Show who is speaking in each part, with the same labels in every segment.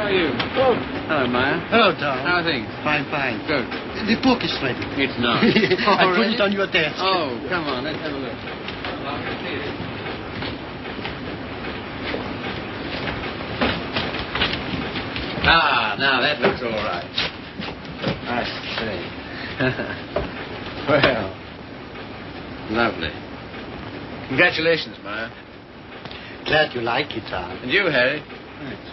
Speaker 1: are you?
Speaker 2: Oh.
Speaker 1: Hello, Maya.
Speaker 2: Hello, Tom.
Speaker 1: How are things?
Speaker 2: Fine, fine.
Speaker 1: Good.
Speaker 2: The book is ready.
Speaker 1: It's not.
Speaker 2: I put it on your desk.
Speaker 1: Oh, come on. Let's have a look. Ah, now that looks all right. I see. Well, lovely. Congratulations, Maya.
Speaker 2: Glad you like it, Tom.
Speaker 1: And you, Harry. Thanks.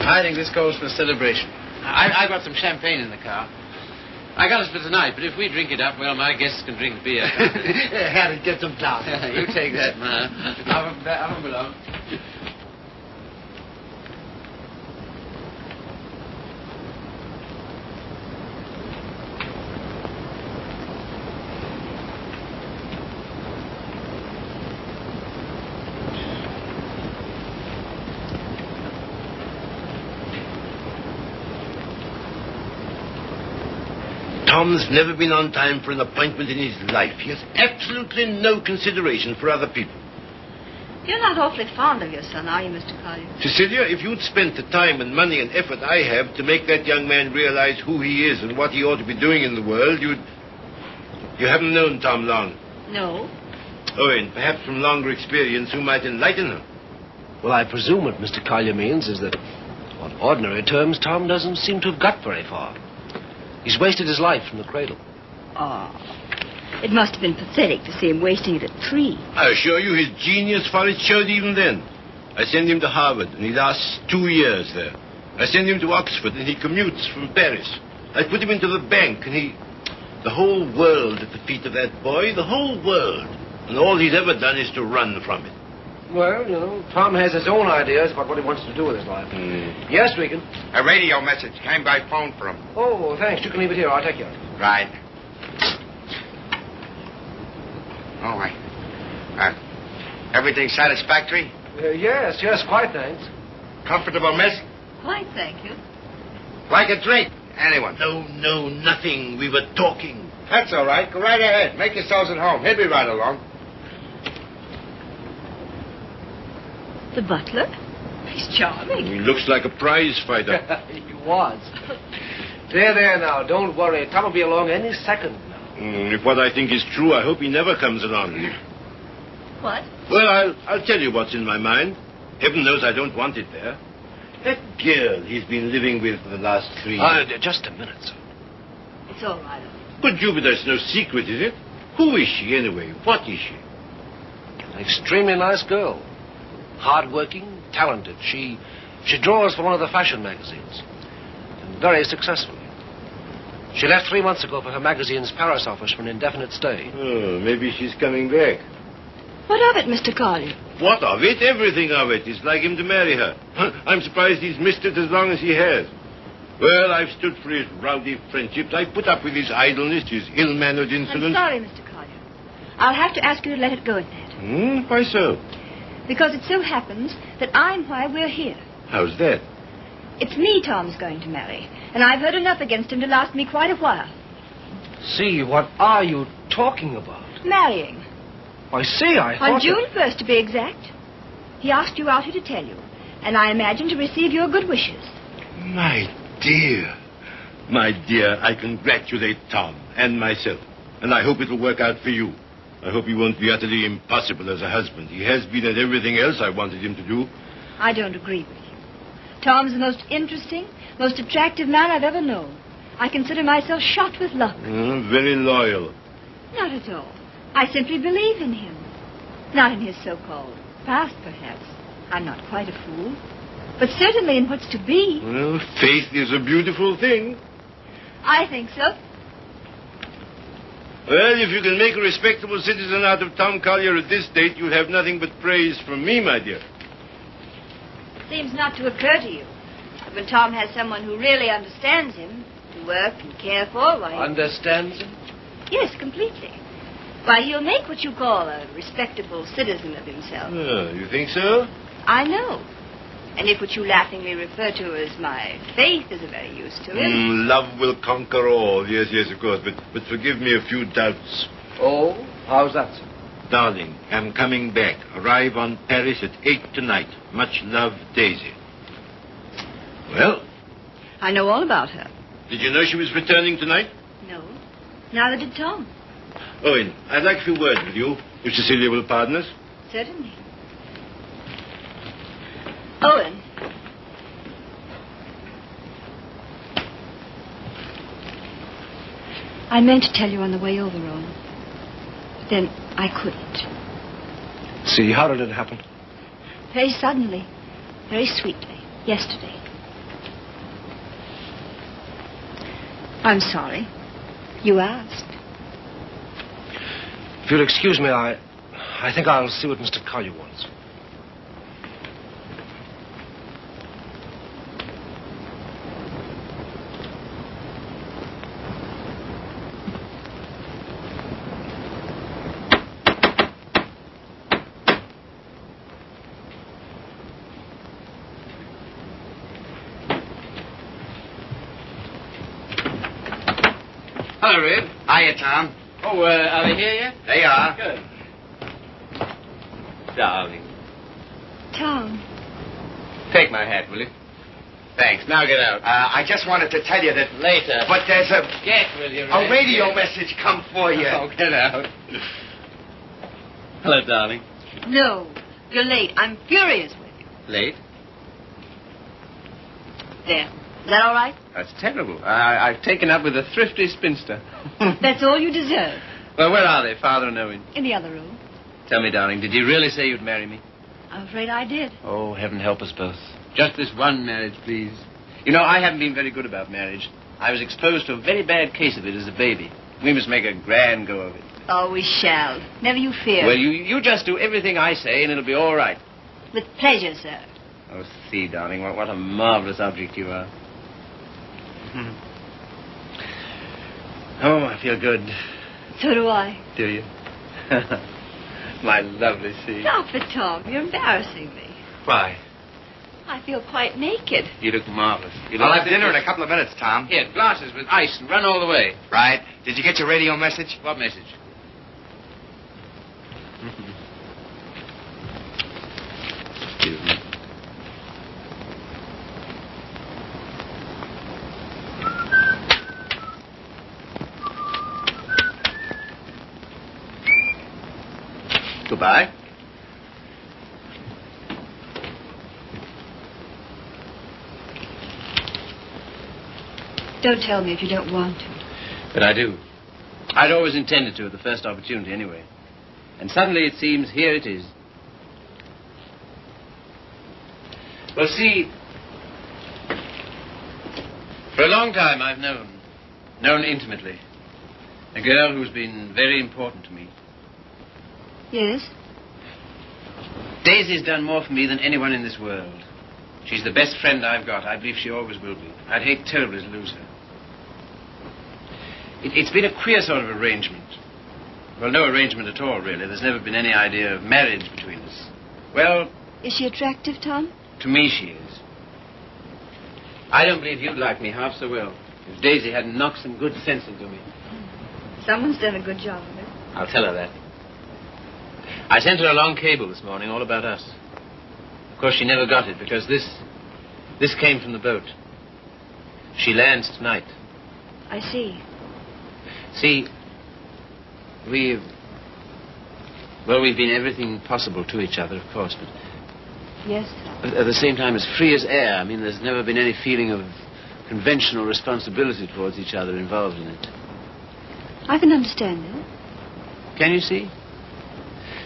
Speaker 1: I think this calls for a celebration. I got some champagne in the car. I got us for tonight, but if we drink it up, well, my guests can drink beer.
Speaker 2: Harry, get some glass.
Speaker 1: You take that, Maya. Have them below.
Speaker 3: Tom's never been on time for an appointment in his life. He has absolutely no consideration for other people.
Speaker 4: You're not awfully fond of your son, are you, Mr. Collier?
Speaker 3: Cecilia, if you'd spent the time and money and effort I have to make that young man realize who he is and what he ought to be doing in the world, You haven't known Tom long.
Speaker 4: No.
Speaker 3: Oh, and perhaps from longer experience you might enlighten him.
Speaker 5: Well, I presume what Mr. Collier means is that, on ordinary terms, Tom doesn't seem to have got very far. He's wasted his life from the cradle.
Speaker 4: Oh. It must have been pathetic to see him wasting it at 3.
Speaker 3: I assure you his genius for it showed even then. I sent him to Harvard, and he lasts 2 years there. I send him to Oxford, and he commutes from Paris. I put him into the bank, and the whole world at the feet of that boy, the whole world. And all he's ever done is to run from it.
Speaker 5: Well, you know, Tom has his own ideas about what he wants to do with his life. Yes, Regan?
Speaker 6: A radio message came by phone from him.
Speaker 5: Oh, thanks. You can leave it here. I'll take you.
Speaker 6: Right. Oh, everything satisfactory?
Speaker 5: Yes, quite, thanks.
Speaker 6: Comfortable, miss?
Speaker 4: Quite, thank you.
Speaker 6: Like a drink? Anyone?
Speaker 3: No, nothing. We were talking.
Speaker 6: That's all right. Go right ahead. Make yourselves at home. He'll be right along.
Speaker 4: The butler? He's charming.
Speaker 3: He looks like a prize fighter.
Speaker 5: He was. There now. Don't worry. Tom will be along any second now.
Speaker 3: If what I think is true, I hope he never comes along.
Speaker 4: What?
Speaker 3: Well, I'll tell you what's in my mind. Heaven knows I don't want it there. That girl he's been living with for the last 3 years.
Speaker 5: Just a minute, sir.
Speaker 4: It's all right.
Speaker 3: But Jupiter's no secret, is it? Who is she, anyway? What is she?
Speaker 5: An extremely nice girl. Hard-working, talented. She draws for one of the fashion magazines. And very successful. She left 3 months ago for her magazine's Paris office for an indefinite stay.
Speaker 3: Oh, maybe she's coming back.
Speaker 4: What of it, Mr. Collier?
Speaker 3: What of it? Everything of it. It's like him to marry her. I'm surprised he's missed it as long as he has. Well, I've stood for his rowdy friendships. I put up with his idleness, his ill-mannered insolence.
Speaker 4: I'm sorry, Mr. Collier. I'll have to ask you to let it go at that.
Speaker 3: Why so?
Speaker 4: Because it so happens that I'm why we're here.
Speaker 3: How's that?
Speaker 4: It's me Tom's going to marry, and I've heard enough against him to last me quite a while.
Speaker 5: See, what are you talking about?
Speaker 4: Marrying.
Speaker 5: I see, I thought...
Speaker 4: On June 1st, to be exact. He asked you out here to tell you, and I imagine to receive your good wishes.
Speaker 3: My dear, I congratulate Tom and myself, and I hope it'll work out for you. I hope he won't be utterly impossible as a husband. He has been at everything else I wanted him to do.
Speaker 4: I don't agree with you. Tom's the most interesting, most attractive man I've ever known. I consider myself shot with luck.
Speaker 3: Very loyal.
Speaker 4: Not at all. I simply believe in him. Not in his so-called past, perhaps. I'm not quite a fool. But certainly in what's to be.
Speaker 3: Well, faith is a beautiful thing.
Speaker 4: I think so.
Speaker 3: Well, if you can make a respectable citizen out of Tom Collier at this date, you'll have nothing but praise from me, my dear.
Speaker 4: Seems not to occur to you. When Tom has someone who really understands him, to work and care for, why...
Speaker 5: Understands him?
Speaker 4: Yes, completely. Why, he'll make what you call a respectable citizen of himself.
Speaker 3: Oh, you think so?
Speaker 4: I know. And if what you laughingly refer to as my faith is of any use to him...
Speaker 3: Love will conquer all. Yes, of course. But forgive me a few doubts.
Speaker 5: Oh? How's that, sir?
Speaker 3: Darling, I'm coming back. Arrive on Paris at 8 tonight. Much love, Daisy. Well,
Speaker 4: I know all about her.
Speaker 3: did you know she was returning tonight?
Speaker 4: No. Neither did Tom.
Speaker 3: Owen, I'd like a few words with you, if Cecilia will pardon us.
Speaker 4: Certainly. Owen. I meant to tell you on the way over, Owen. But then I couldn't.
Speaker 5: See, how did it happen?
Speaker 4: Very suddenly. Very sweetly. Yesterday. I'm sorry. You asked.
Speaker 5: If you'll excuse me, I think I'll see what Mr. Collier wants.
Speaker 1: Hello, Red.
Speaker 6: Hiya, Tom.
Speaker 1: Oh, are they here yet?
Speaker 6: They are.
Speaker 1: Good. Darling.
Speaker 4: Tom.
Speaker 1: Take my hat, will you? Thanks. Now get out.
Speaker 6: I just wanted to tell you that...
Speaker 1: Later.
Speaker 6: But there's a
Speaker 1: Get, will you, Red?
Speaker 6: radio
Speaker 1: Get.
Speaker 6: message come for you.
Speaker 1: Oh, get out. Hello, darling.
Speaker 4: No. You're late. I'm furious with you.
Speaker 1: Late?
Speaker 4: There. Is that all right?
Speaker 1: That's terrible. I've taken up with a thrifty spinster.
Speaker 4: That's all you deserve.
Speaker 1: Well, where are they, Father and Owen?
Speaker 4: In the other room.
Speaker 1: Tell me, darling, did you really say you'd marry me?
Speaker 4: I'm afraid I did.
Speaker 1: Oh, heaven help us both. Just this one marriage, please. You know, I haven't been very good about marriage. I was exposed to a very bad case of it as a baby. We must make a grand go of it.
Speaker 4: Oh, we shall. Never you fear.
Speaker 1: Well, you just do everything I say, and it'll be all right.
Speaker 4: With pleasure, sir.
Speaker 1: Oh, see, darling, what a marvelous object you are. Oh, I feel good.
Speaker 4: So do I.
Speaker 1: Do you? My lovely sea.
Speaker 4: Stop it, Tom. You're embarrassing me.
Speaker 1: Why?
Speaker 4: I feel quite naked.
Speaker 1: You look marvelous. You look
Speaker 6: I'll have dinner in a couple of minutes, Tom.
Speaker 1: Here, glasses with ice and run all the way.
Speaker 6: Right. Did you get your radio message?
Speaker 1: What message? Excuse me. Goodbye.
Speaker 4: Don't tell me if you don't want to.
Speaker 1: But I do. I'd always intended to at the first opportunity, anyway. And suddenly it seems here it is. Well, see, for a long time I've known intimately, a girl who's been very important to me.
Speaker 4: Yes?
Speaker 1: Daisy's done more for me than anyone in this world. She's the best friend I've got. I believe she always will be. I'd hate terribly to lose her. It's been a queer sort of arrangement. Well, no arrangement at all, really. There's never been any idea of marriage between us. Well...
Speaker 4: Is she attractive, Tom?
Speaker 1: To me, she is. I don't believe you'd like me half so well if Daisy hadn't knocked some good sense into me.
Speaker 4: Someone's done a good job of it.
Speaker 1: I'll tell her that. I sent her a long cable this morning all about us. Of course, she never got it because this came from the boat. She lands tonight.
Speaker 4: I see.
Speaker 1: See, we've been everything possible to each other, of course, but
Speaker 4: Yes, Tom.
Speaker 1: at the same time as free as air. I mean, there's never been any feeling of conventional responsibility towards each other involved in it.
Speaker 4: I can understand that.
Speaker 1: Can you see?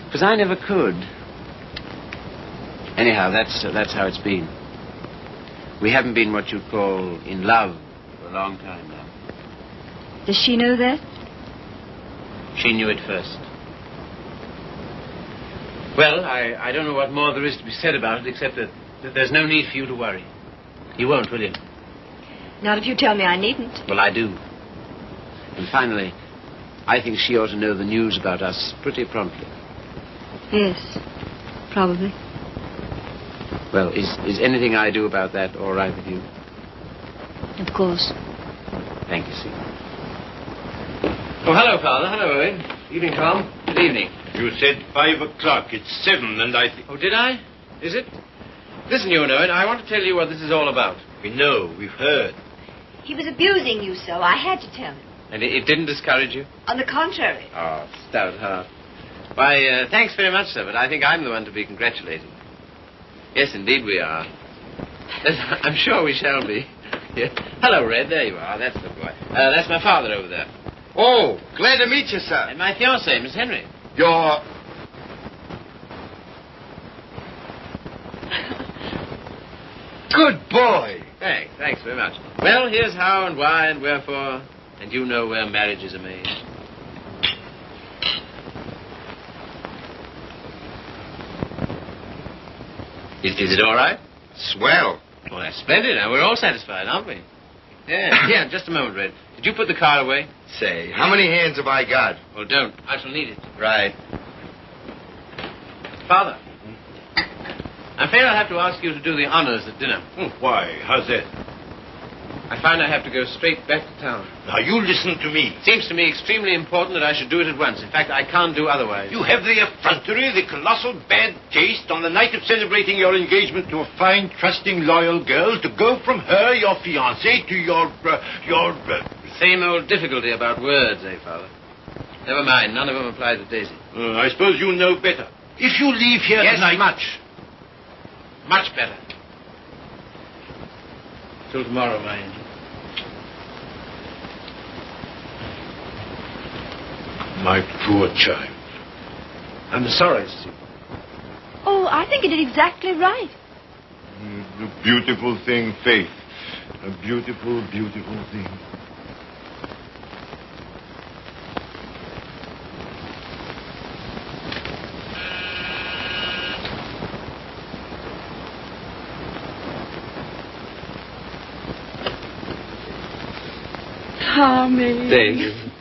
Speaker 1: Because I never could. Anyhow, that's how it's been. We haven't been what you'd call in love for a long time now.
Speaker 4: Does she know that?
Speaker 1: She knew it first. Well, I don't know what more there is to be said about it, except that there's no need for you to worry. You won't, will you?
Speaker 4: Not if you tell me I needn't.
Speaker 1: Well, I do. And finally, I think she ought to know the news about us pretty promptly.
Speaker 4: Yes, probably.
Speaker 1: Well, is anything I do about that all right with you?
Speaker 4: Of course.
Speaker 1: Thank you, Steve. Oh, hello, Father. Hello, Owen. Evening, Tom. Good evening.
Speaker 3: You said 5 o'clock. It's 7, and I think...
Speaker 1: Oh, did I? Is it? Listen, you know it. I want to tell you what this is all about.
Speaker 3: We know. We've heard.
Speaker 4: He was abusing you so. I had to tell him.
Speaker 1: And it didn't discourage you?
Speaker 4: On the contrary.
Speaker 1: Oh, stout heart. Why, thanks very much, sir, but I think I'm the one to be congratulated. Yes, indeed we are. I'm sure we shall be. Yeah. Hello, Red. There you are. That's the boy. That's my father over there.
Speaker 6: Oh, glad to meet you, sir.
Speaker 1: And my fiancée, Miss Henry.
Speaker 6: You're... Good boy.
Speaker 1: Thanks very much. Well, here's how and why and wherefore, and you know where marriages are made. Is it all right?
Speaker 6: Swell.
Speaker 1: Well, that's splendid. Now, we're all satisfied, aren't we? Yeah, just a moment, Red. Did you put the car away?
Speaker 6: Say, how many hands have I got?
Speaker 1: Well, don't. I shall need it.
Speaker 6: Right.
Speaker 1: Father, I'm afraid I'll have to ask you to do the honors at dinner.
Speaker 3: Why? How's that?
Speaker 1: I find I have to go straight back to town.
Speaker 3: Now, you listen to me.
Speaker 1: It seems to me extremely important that I should do it at once. In fact, I can't do otherwise.
Speaker 3: You have the effrontery, the colossal bad taste on the night of celebrating your engagement to a fine, trusting, loyal girl to go from her, your fiancée, to your...
Speaker 1: Same old difficulty about words, eh, Father? Never mind. None of them apply to Daisy.
Speaker 3: I suppose you know better. If you leave here
Speaker 1: Yes,
Speaker 3: tonight...
Speaker 1: Much better. Till tomorrow, my angel.
Speaker 3: My poor child.
Speaker 1: I'm sorry, Sue.
Speaker 4: Oh, I think you did exactly right.
Speaker 3: A beautiful thing, Faith. A beautiful, beautiful thing.
Speaker 7: Tommy.
Speaker 1: Daisy.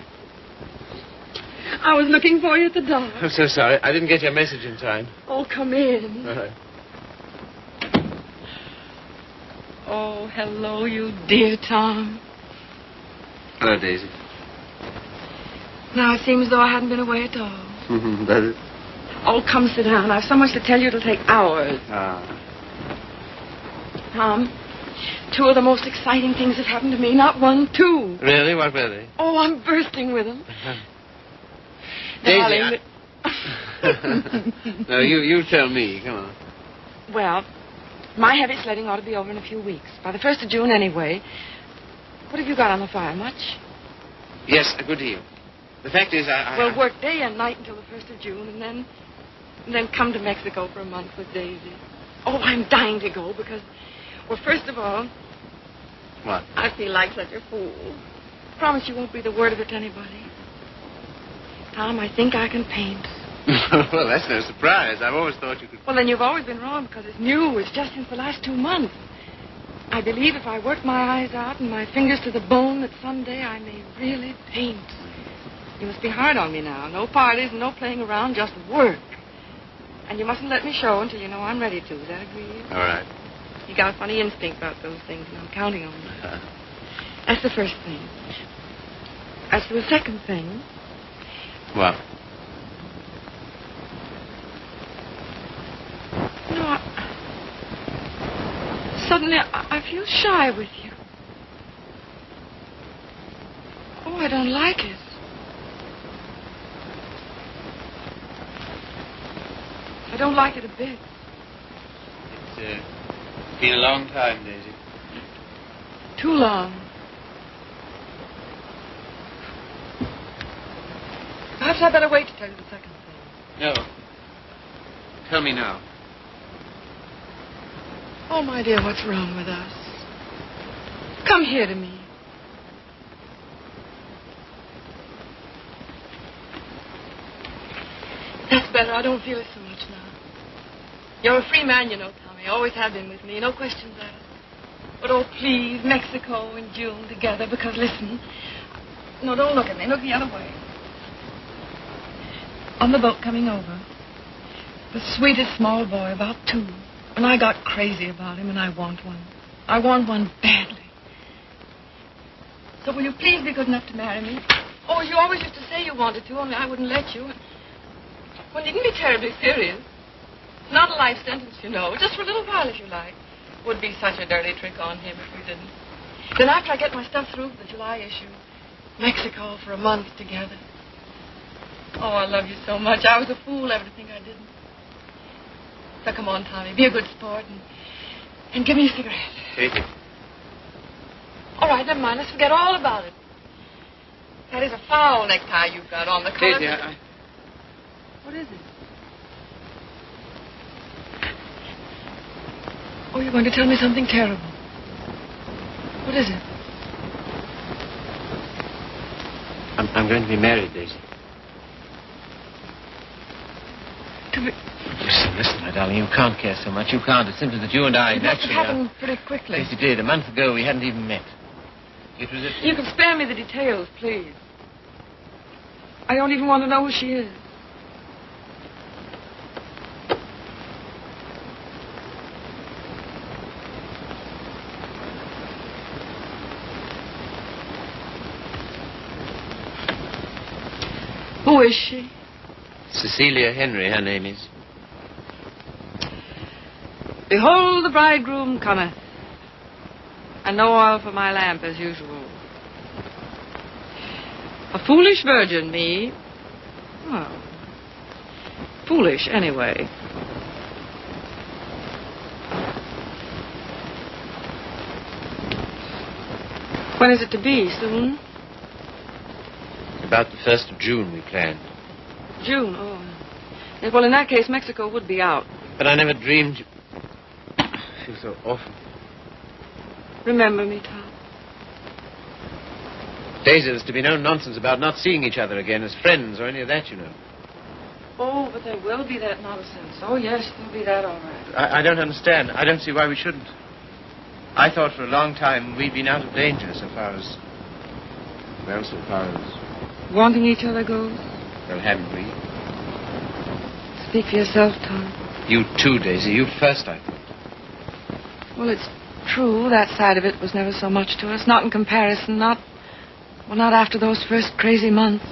Speaker 7: I was looking for you at the door.
Speaker 1: I'm so sorry. I didn't get your message in time.
Speaker 7: Oh, come in.
Speaker 1: All right.
Speaker 7: Oh, hello, you dear Tom.
Speaker 1: Hello, Daisy.
Speaker 7: Now it seems as though I hadn't been away at all.
Speaker 1: Does it?
Speaker 7: Oh, come sit down. I have so much to tell you it'll take hours. Tom, 2 of the most exciting things have happened to me. Not 1, 2.
Speaker 1: Really? What were they?
Speaker 7: Oh, I'm bursting with them.
Speaker 1: Daisy,
Speaker 7: Darling,
Speaker 1: No, you tell me. Come on.
Speaker 7: Well, my heavy sledding ought to be over in a few weeks. By the 1st of June, anyway. What have you got on the fire? Much?
Speaker 1: Yes, a good deal. The fact is,
Speaker 7: Well, work day and night until the 1st of June, and then come to Mexico for a month with Daisy. Oh, I'm dying to go because, well, first of all...
Speaker 1: What?
Speaker 7: I feel like such a fool. Promise you won't breathe a word of it to anybody. Tom, I think I can paint.
Speaker 1: Well, that's no surprise. I've always thought you could...
Speaker 7: Well, then you've always been wrong because it's new. It's just since the last 2 months. I believe if I work my eyes out and my fingers to the bone that someday I may really paint. You must be hard on me now. No parties and no playing around, just work. And you mustn't let me show until you know I'm ready to. Is that agreed?
Speaker 1: All right.
Speaker 7: You got a funny instinct about those things, and I'm counting on you. That's the first thing. As for the second thing...
Speaker 1: What?
Speaker 7: No, suddenly I feel shy with you. Oh, I don't like it. I don't like it a bit.
Speaker 1: It's been a long time, Daisy.
Speaker 7: Too long. Perhaps I'd better wait to tell you the second thing.
Speaker 1: No. Tell me now.
Speaker 7: Oh, my dear, what's wrong with us? Come here to me. That's better. I don't feel it so much now. You're a free man, you know, Tommy. Always have been with me. No questions asked. But, oh, please, Mexico and June together, because, listen. No, don't look at me. Look the other way. On the boat coming over, the sweetest small boy, about 2. And I got crazy about him, and I want one. I want one badly. So will you please be good enough to marry me? Oh, you always used to say you wanted to, only I wouldn't let you. Well, needn't be terribly serious. Not a life sentence, you know. Just for a little while, if you like. Would be such a dirty trick on him if we didn't. Then after I get my stuff through for the July issue, Mexico for a month together. Oh, I love you so much. I was a fool ever to think I didn't. So come on, Tommy. Be a good sport and give me a cigarette.
Speaker 1: Take it.
Speaker 7: All right, never mind. Let's forget all about it. That is a foul necktie you've got on. The color...
Speaker 1: Daisy,
Speaker 7: What is it? Oh, you're going to tell me something terrible. What is it?
Speaker 1: I'm going to be married, Daisy.
Speaker 7: To be...
Speaker 1: Listen, my darling, you can't care so much. You can't. It's simply that you and I
Speaker 7: It must have
Speaker 1: naturally
Speaker 7: happened pretty quickly.
Speaker 1: Yes, it did. A month ago, we hadn't even met. It was
Speaker 7: You can spare me the details, please. I don't even want to know who she is. Who is she?
Speaker 1: Cecilia Henry, her name is.
Speaker 7: Behold, the bridegroom cometh, and no oil for my lamp as usual. A foolish virgin, me. Well, foolish anyway. When is it to be? Soon?
Speaker 1: About the 1st of June, we planned.
Speaker 7: June, oh. Yes, well, in that case, Mexico would be out.
Speaker 1: But I never dreamed... I feel so awful.
Speaker 7: Remember me, Tom.
Speaker 1: Daisy, there's to be no nonsense about not seeing each other again as friends or any of that, you know.
Speaker 7: Oh, but there will be that nonsense. Oh, yes, there'll be that, all right.
Speaker 1: I don't understand. I don't see why we shouldn't. I thought for a long time we'd been out of danger so far as... Well, so far as...
Speaker 7: Wanting each other goes?
Speaker 1: Well, haven't we?
Speaker 7: Speak for yourself, Tom.
Speaker 1: You too, Daisy. You first, I thought.
Speaker 7: Well, it's true. That side of it was never so much to us. Not in comparison. Not after those first crazy months.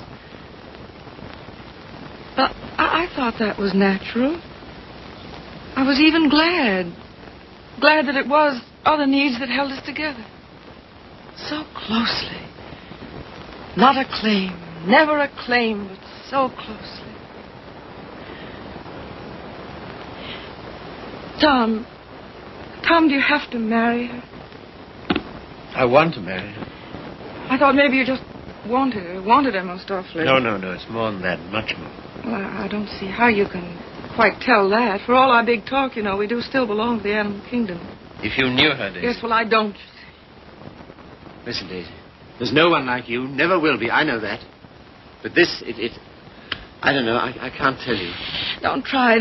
Speaker 7: But I thought that was natural. I was even glad. Glad that it was other needs that held us together. So closely. Not a claim. Never a claim, but so closely. Tom, do you have to marry her?
Speaker 1: I want to marry her.
Speaker 7: I thought maybe you just wanted her most awfully.
Speaker 1: No. It's more than that. Much more.
Speaker 7: Well, I don't see how you can quite tell that. For all our big talk, you know, we do still belong to the animal kingdom.
Speaker 1: If you knew her, Daisy.
Speaker 7: Yes, well, I don't, you see.
Speaker 1: Listen, Daisy. There's no one like you. Never will be. I know that. But this, I don't know. I can't tell you.
Speaker 7: Don't try.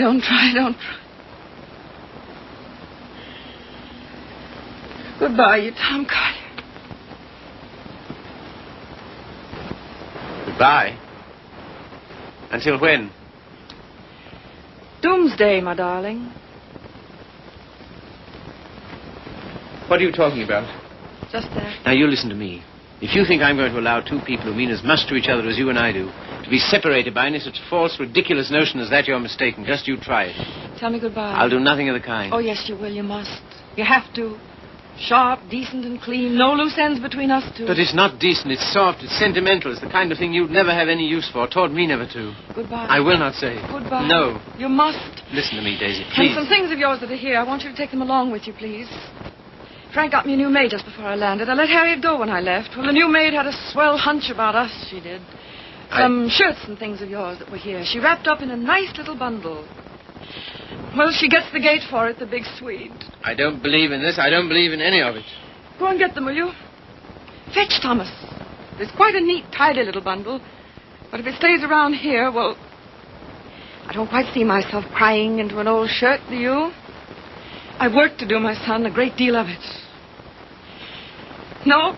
Speaker 7: Goodbye, you Tom Carter.
Speaker 1: Goodbye. Until when?
Speaker 7: Doomsday, my darling.
Speaker 1: What are you talking about?
Speaker 7: Just that.
Speaker 1: Now, you listen to me. If you think I'm going to allow two people who mean as much to each other as you and I do to be separated by any such false, ridiculous notion as that, you're mistaken. Just you try it.
Speaker 7: Tell me goodbye.
Speaker 1: I'll do nothing of the kind.
Speaker 7: Oh, yes, you will. You must. You have to. Sharp, decent, and clean. No loose ends between us two.
Speaker 1: But it's not decent. It's soft. It's sentimental. It's the kind of thing you'd never have any use for. Taught me never to.
Speaker 7: Goodbye.
Speaker 1: I will not say.
Speaker 7: Goodbye.
Speaker 1: No.
Speaker 7: You must.
Speaker 1: Listen to me, Daisy, please.
Speaker 7: And some things of yours that are here. I want you to take them along with you, please. Frank got me a new maid just before I landed. I let Harriet go when I left. Well, the new maid had a swell hunch about us, she did. Some shirts and things of yours that were here. She wrapped up in a nice little bundle. Well, she gets the gate for it, the big Swede.
Speaker 1: I don't believe in this. I don't believe in any of it.
Speaker 7: Go and get them, will you? Fetch Thomas. It's quite a neat, tidy little bundle. But if it stays around here, well, I don't quite see myself crying into an old shirt, do you? I've work to do, my son, a great deal of it. No?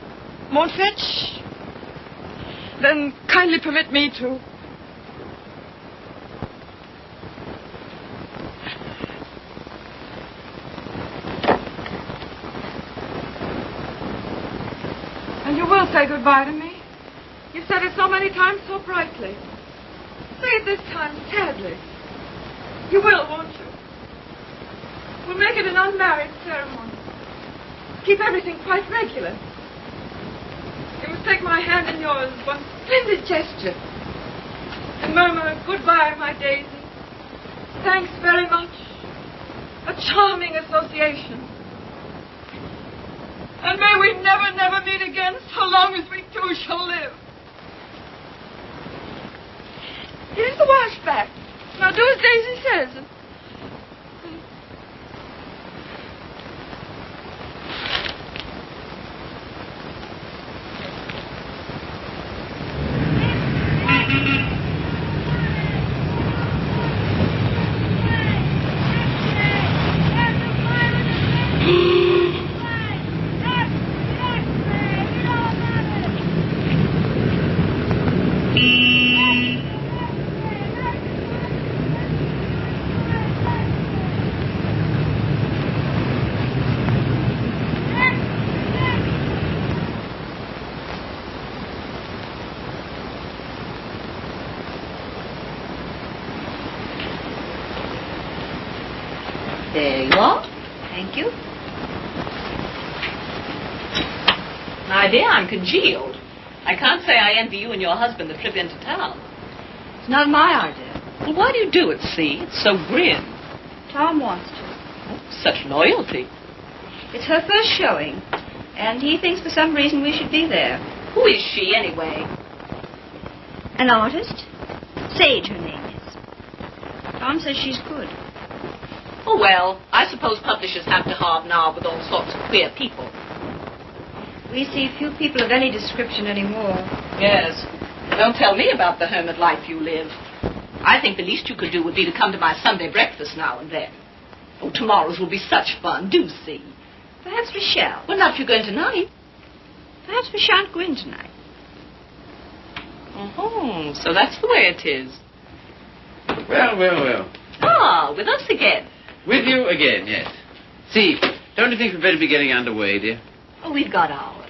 Speaker 7: Won't fetch? Then kindly permit me to. And you will say goodbye to me? You've said it so many times so brightly. Say it this time sadly. You will, won't you? We'll make it an unmarried ceremony. Keep everything quite regular. You must take my hand in yours, one splendid gesture, and murmur goodbye, my Daisy. Thanks very much. A charming association. And may we never, never meet again so long as we two shall live. Here's the wash back. Now do as Daisy says.
Speaker 4: There you are. Thank you.
Speaker 8: My dear, I'm congealed. I can't say I envy you and your husband the trip into town.
Speaker 4: It's not my idea.
Speaker 8: Well, why do you do it, see? It's so grim.
Speaker 4: Tom wants to.
Speaker 8: Oh, such loyalty.
Speaker 4: It's her first showing, and he thinks for some reason we should be there.
Speaker 8: Who is she, anyway?
Speaker 4: An artist? Sage, her name is. Tom says she's good.
Speaker 8: Oh, well, I suppose publishers have to hobnob with all sorts of queer people.
Speaker 4: We see few people of any description anymore.
Speaker 8: Yes. Don't tell me about the hermit life you live. I think the least you could do would be to come to my Sunday breakfast now and then. Oh, tomorrow's will be such fun. Do see.
Speaker 4: Perhaps we shall.
Speaker 8: Well, not if you're going tonight.
Speaker 4: Perhaps we shan't go in tonight.
Speaker 8: Oh, so that's the way it is.
Speaker 1: Well, well, well.
Speaker 8: Ah, with us again.
Speaker 1: With you again, yes. See, don't you think we'd better be getting underway, dear?
Speaker 8: Oh, we've got ours.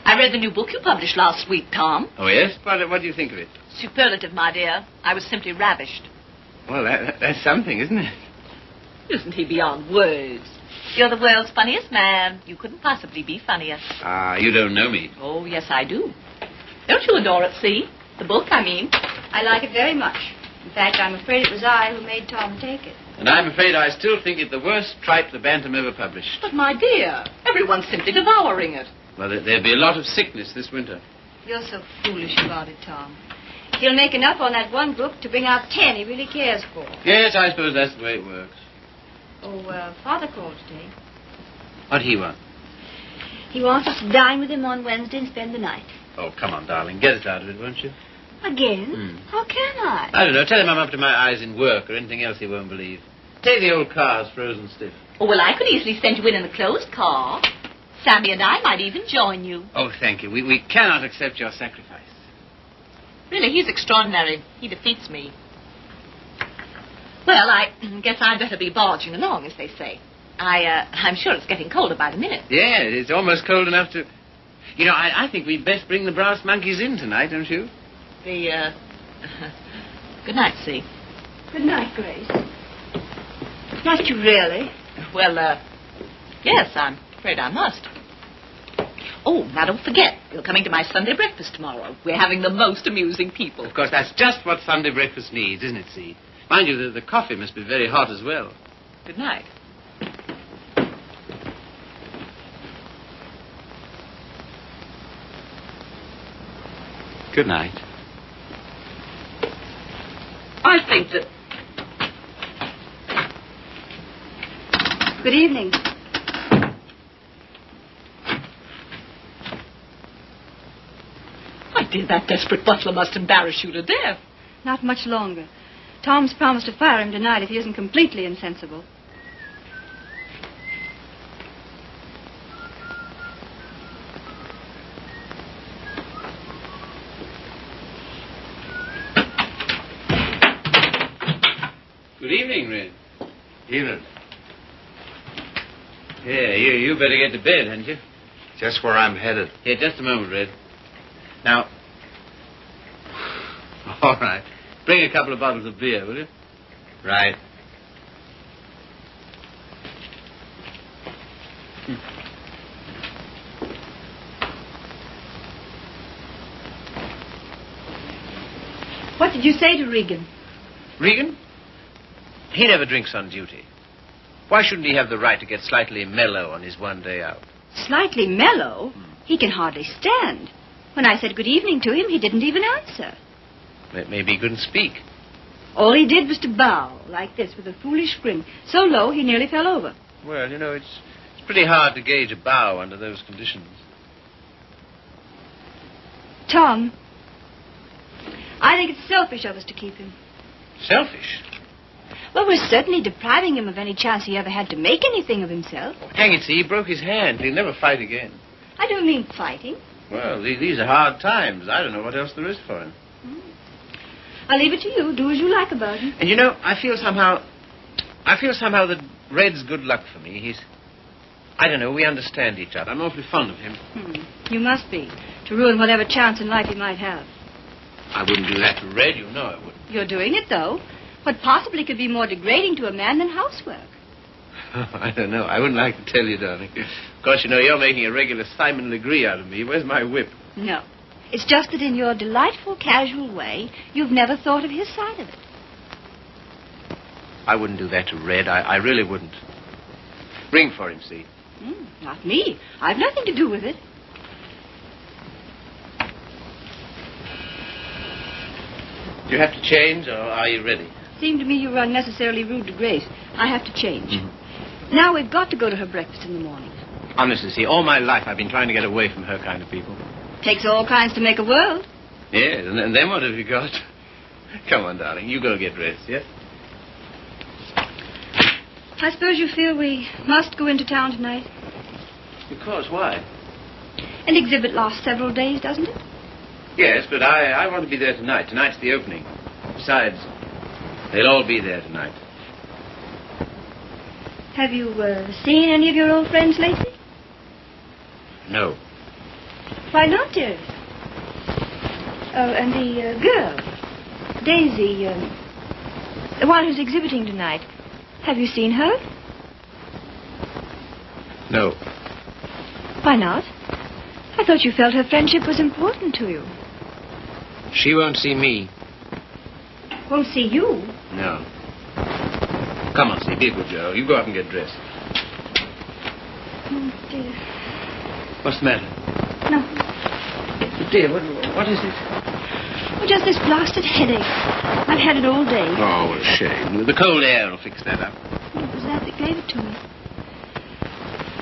Speaker 8: I read the new book you published last week, Tom.
Speaker 1: Oh, yes? What do you think of it?
Speaker 8: Superlative, my dear. I was simply ravished.
Speaker 1: Well, that's something, isn't it?
Speaker 8: Isn't he beyond words? You're the world's funniest man. You couldn't possibly be funnier.
Speaker 1: Ah, you don't know me.
Speaker 8: Oh, yes, I do. Don't you adore it, see? The book, I mean.
Speaker 4: I like it very much. In fact, I'm afraid it was I who made Tom take it.
Speaker 1: And I'm afraid I still think it the worst tripe the Bantam ever published.
Speaker 8: But, my dear, everyone's simply devouring it.
Speaker 1: Well, there'll be a lot of sickness this winter.
Speaker 4: You're so foolish about it, Tom. He'll make enough on that one book to bring out 10 he really cares for.
Speaker 1: Yes, I suppose that's the way it works.
Speaker 4: Oh, Father called today.
Speaker 1: What'd he want?
Speaker 4: He wants us to dine with him on Wednesday and spend the night.
Speaker 1: Oh, come on, darling. Get us out of it, won't you?
Speaker 4: Again? How can I?
Speaker 1: I don't know. Tell him I'm up to my eyes in work or anything else he won't believe. Say the old car's frozen stiff.
Speaker 8: Oh, well, I could easily send you in a closed car. Sammy and I might even join you.
Speaker 1: Oh, thank you. We cannot accept your sacrifice.
Speaker 8: Really, he's extraordinary. He defeats me. Well, I guess I'd better be barging along, as they say. I'm sure it's getting colder by the minute.
Speaker 1: Yeah, it's almost cold enough to... You know, I think we'd best bring the brass monkeys in tonight, don't you?
Speaker 8: Good night, See.
Speaker 4: Good night, Grace. Must you really?
Speaker 8: Well, yes, I'm afraid I must. Oh, now don't forget, you're coming to my Sunday breakfast tomorrow. We're having the most amusing people.
Speaker 1: Of course, that's just what Sunday breakfast needs, isn't it, See? Mind you, the coffee must be very hot as well.
Speaker 8: Good night.
Speaker 1: Good night.
Speaker 8: I think that...
Speaker 4: Good evening.
Speaker 8: My dear, that desperate butler must embarrass you to death.
Speaker 4: Not much longer. Tom's promised to fire him tonight if he isn't completely insensible.
Speaker 1: Good evening, Red.
Speaker 6: Evening.
Speaker 1: Yeah, you better get to bed, hadn't you?
Speaker 6: Just where I'm headed.
Speaker 1: Yeah, just a moment, Red. Now... All right. Bring a couple of bottles of beer, will you?
Speaker 6: Right.
Speaker 4: What did you say to Regan?
Speaker 1: Regan? He never drinks on duty. Why shouldn't he have the right to get slightly mellow on his one day out?
Speaker 4: Slightly mellow? He can hardly stand. When I said good evening to him, he didn't even answer.
Speaker 1: Maybe he couldn't speak.
Speaker 4: All he did was to bow, like this, with a foolish grin, so low he nearly fell over.
Speaker 1: Well, you know, it's pretty hard to gauge a bow under those conditions.
Speaker 4: Tom, I think it's selfish of us to keep him.
Speaker 1: Selfish?
Speaker 4: Well, we're certainly depriving him of any chance he ever had to make anything of himself.
Speaker 1: Oh, hang it, see, he broke his hand. He'll never fight again.
Speaker 4: I don't mean fighting.
Speaker 1: Well, these are hard times. I don't know what else there is for him.
Speaker 4: I'll leave it to you. Do as you like about him.
Speaker 1: And you know, I feel somehow that Red's good luck for me. I don't know, we understand each other. I'm awfully fond of him.
Speaker 4: You must be, to ruin whatever chance in life he might have.
Speaker 1: I wouldn't do that to Red, you know I wouldn't.
Speaker 4: You're doing it, though. What possibly could be more degrading to a man than housework?
Speaker 1: I don't know. I wouldn't like to tell you, darling. Of course, you know, you're making a regular Simon Legree out of me. Where's my whip?
Speaker 4: No. It's just that in your delightful, casual way, you've never thought of his side of it.
Speaker 1: I wouldn't do that to Red. I really wouldn't. Ring for him, see?
Speaker 4: Not me. I've nothing to do with it.
Speaker 1: Do you have to change, or are you ready?
Speaker 4: Seemed to me you were unnecessarily rude to Grace. I have to change. Now we've got to go to her breakfast in the morning.
Speaker 1: Honestly, see, all my life I've been trying to get away from her kind of people.
Speaker 4: Takes all kinds to make a world.
Speaker 1: Yes, and then what have you got? Come on, darling, you go get dressed, yes?
Speaker 4: I suppose you feel we must go into town tonight.
Speaker 1: Because, why?
Speaker 4: An exhibit lasts several days, doesn't it?
Speaker 1: Yes, but I want to be there tonight. Tonight's the opening. Besides, they'll all be there tonight.
Speaker 4: Have you seen any of your old friends lately?
Speaker 1: No.
Speaker 4: Why not, dearest? Oh, and the girl, Daisy, the one who's exhibiting tonight. Have you seen her?
Speaker 1: No.
Speaker 4: Why not? I thought you felt her friendship was important to you.
Speaker 1: She won't see me.
Speaker 4: Won't see you?
Speaker 1: No. Come on, see, be a good girl. You go up and get dressed.
Speaker 4: Oh, dear.
Speaker 1: What's the matter?
Speaker 4: No.
Speaker 1: Dear, what is it?
Speaker 4: Oh, just this blasted headache. I've had it all day.
Speaker 1: Oh, what a shame. The cold air will fix that up.
Speaker 4: It was that gave it to me.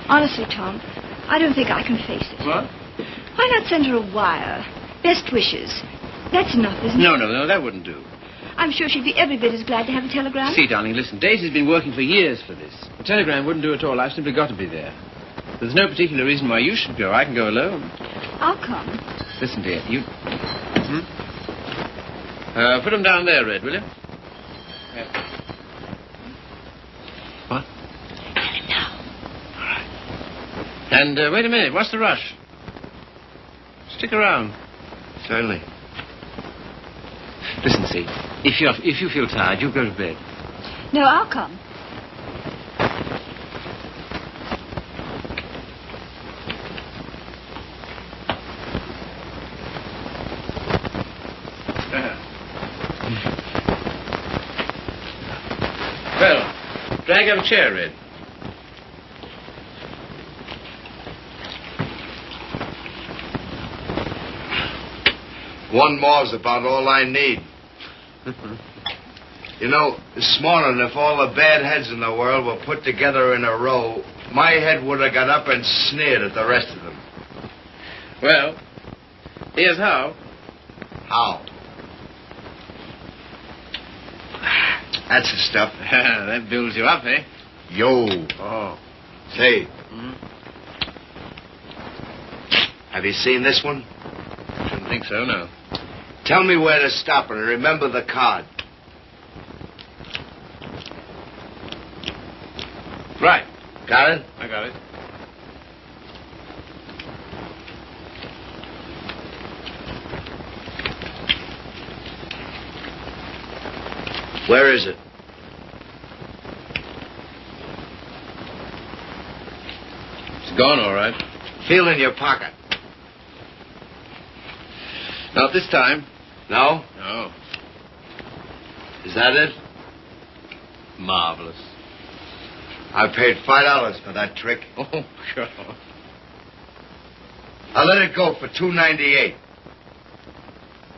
Speaker 4: Honestly, Tom, I don't think I can face it.
Speaker 1: What?
Speaker 4: Why not send her a wire? Best wishes. That's enough, isn't it?
Speaker 1: No, that wouldn't do.
Speaker 4: I'm sure she'd be every bit as glad to have a telegram.
Speaker 1: See, darling, listen. Daisy's been working for years for this. A telegram wouldn't do at all. I've simply got to be there. There's no particular reason why you should go. I can go alone.
Speaker 4: I'll come.
Speaker 1: Listen, dear, you... put them down there, Red, will you? Yeah. What?
Speaker 4: Tell him now.
Speaker 1: All right. And wait a minute. What's the rush? Stick around. Certainly. Listen, see, if you feel tired, you go to bed.
Speaker 4: No, I'll come.
Speaker 1: Well, drag out a chair, Red.
Speaker 6: One more's about all I need. You know, this morning, if all the bad heads in the world were put together in a row, my head would have got up and sneered at the rest of them.
Speaker 1: Well, here's how.
Speaker 6: How? That's the stuff.
Speaker 1: That builds you up, eh?
Speaker 6: Yo.
Speaker 1: Oh.
Speaker 6: Say. Have you seen this one?
Speaker 1: Shouldn't think so, no.
Speaker 6: Tell me where to stop and remember the card.
Speaker 1: Right.
Speaker 6: Got it?
Speaker 1: I got it.
Speaker 6: Where is it?
Speaker 1: It's gone, all right.
Speaker 6: Feel in your pocket.
Speaker 1: Not this time.
Speaker 6: No?
Speaker 1: No.
Speaker 6: Is that it?
Speaker 1: Marvelous.
Speaker 6: I paid $5 for that trick.
Speaker 1: Oh, sure.
Speaker 6: I'll let it go for $2.98.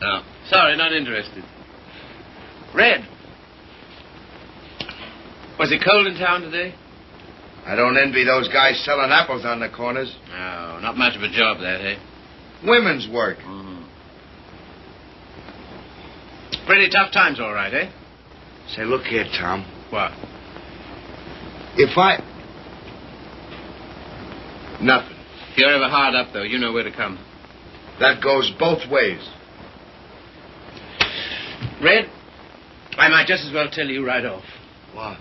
Speaker 1: No. Sorry, not interested. Red. Was it cold in town today?
Speaker 6: I don't envy those guys selling apples on the corners.
Speaker 1: No, not much of a job, that, eh?
Speaker 6: Women's work.
Speaker 1: Mm. Pretty tough times, all right, eh?
Speaker 6: Say, look here, Tom.
Speaker 1: What?
Speaker 6: If I... Nothing.
Speaker 1: If you're ever hard up, though, you know where to come.
Speaker 6: That goes both ways.
Speaker 1: Red, I might just as well tell you right off.
Speaker 6: What?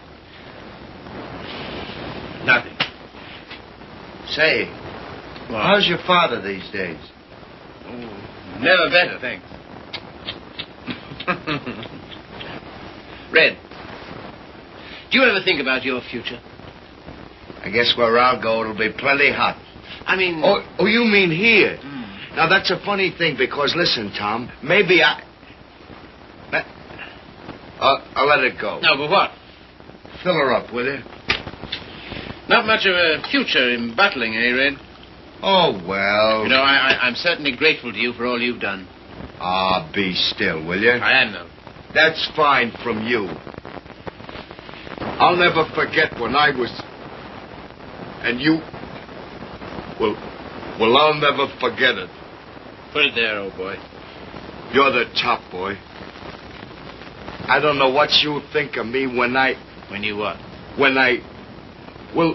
Speaker 1: Nothing.
Speaker 6: Say,
Speaker 1: What?
Speaker 6: how's your father these days?
Speaker 1: Oh, never better, thanks. Red, do you ever think about your future?
Speaker 6: I guess where I'll go, it'll be plenty hot.
Speaker 1: I mean...
Speaker 6: Oh, you mean here?
Speaker 1: Mm.
Speaker 6: Now, that's a funny thing, because, listen, Tom, maybe I'll let it go.
Speaker 1: No, but what?
Speaker 6: Fill her up, will you?
Speaker 1: Not much of a future in battling, eh, Red?
Speaker 6: Oh, well.
Speaker 1: You know, I'm certainly grateful to you for all you've done.
Speaker 6: Ah, be still, will you?
Speaker 1: I am, though.
Speaker 6: That's fine from you. I'll never forget when I was... And you... Well, I'll never forget it.
Speaker 1: Put it there, old boy.
Speaker 6: You're the top boy. I don't know what you think of me when I...
Speaker 1: When you what?
Speaker 6: When I... Well,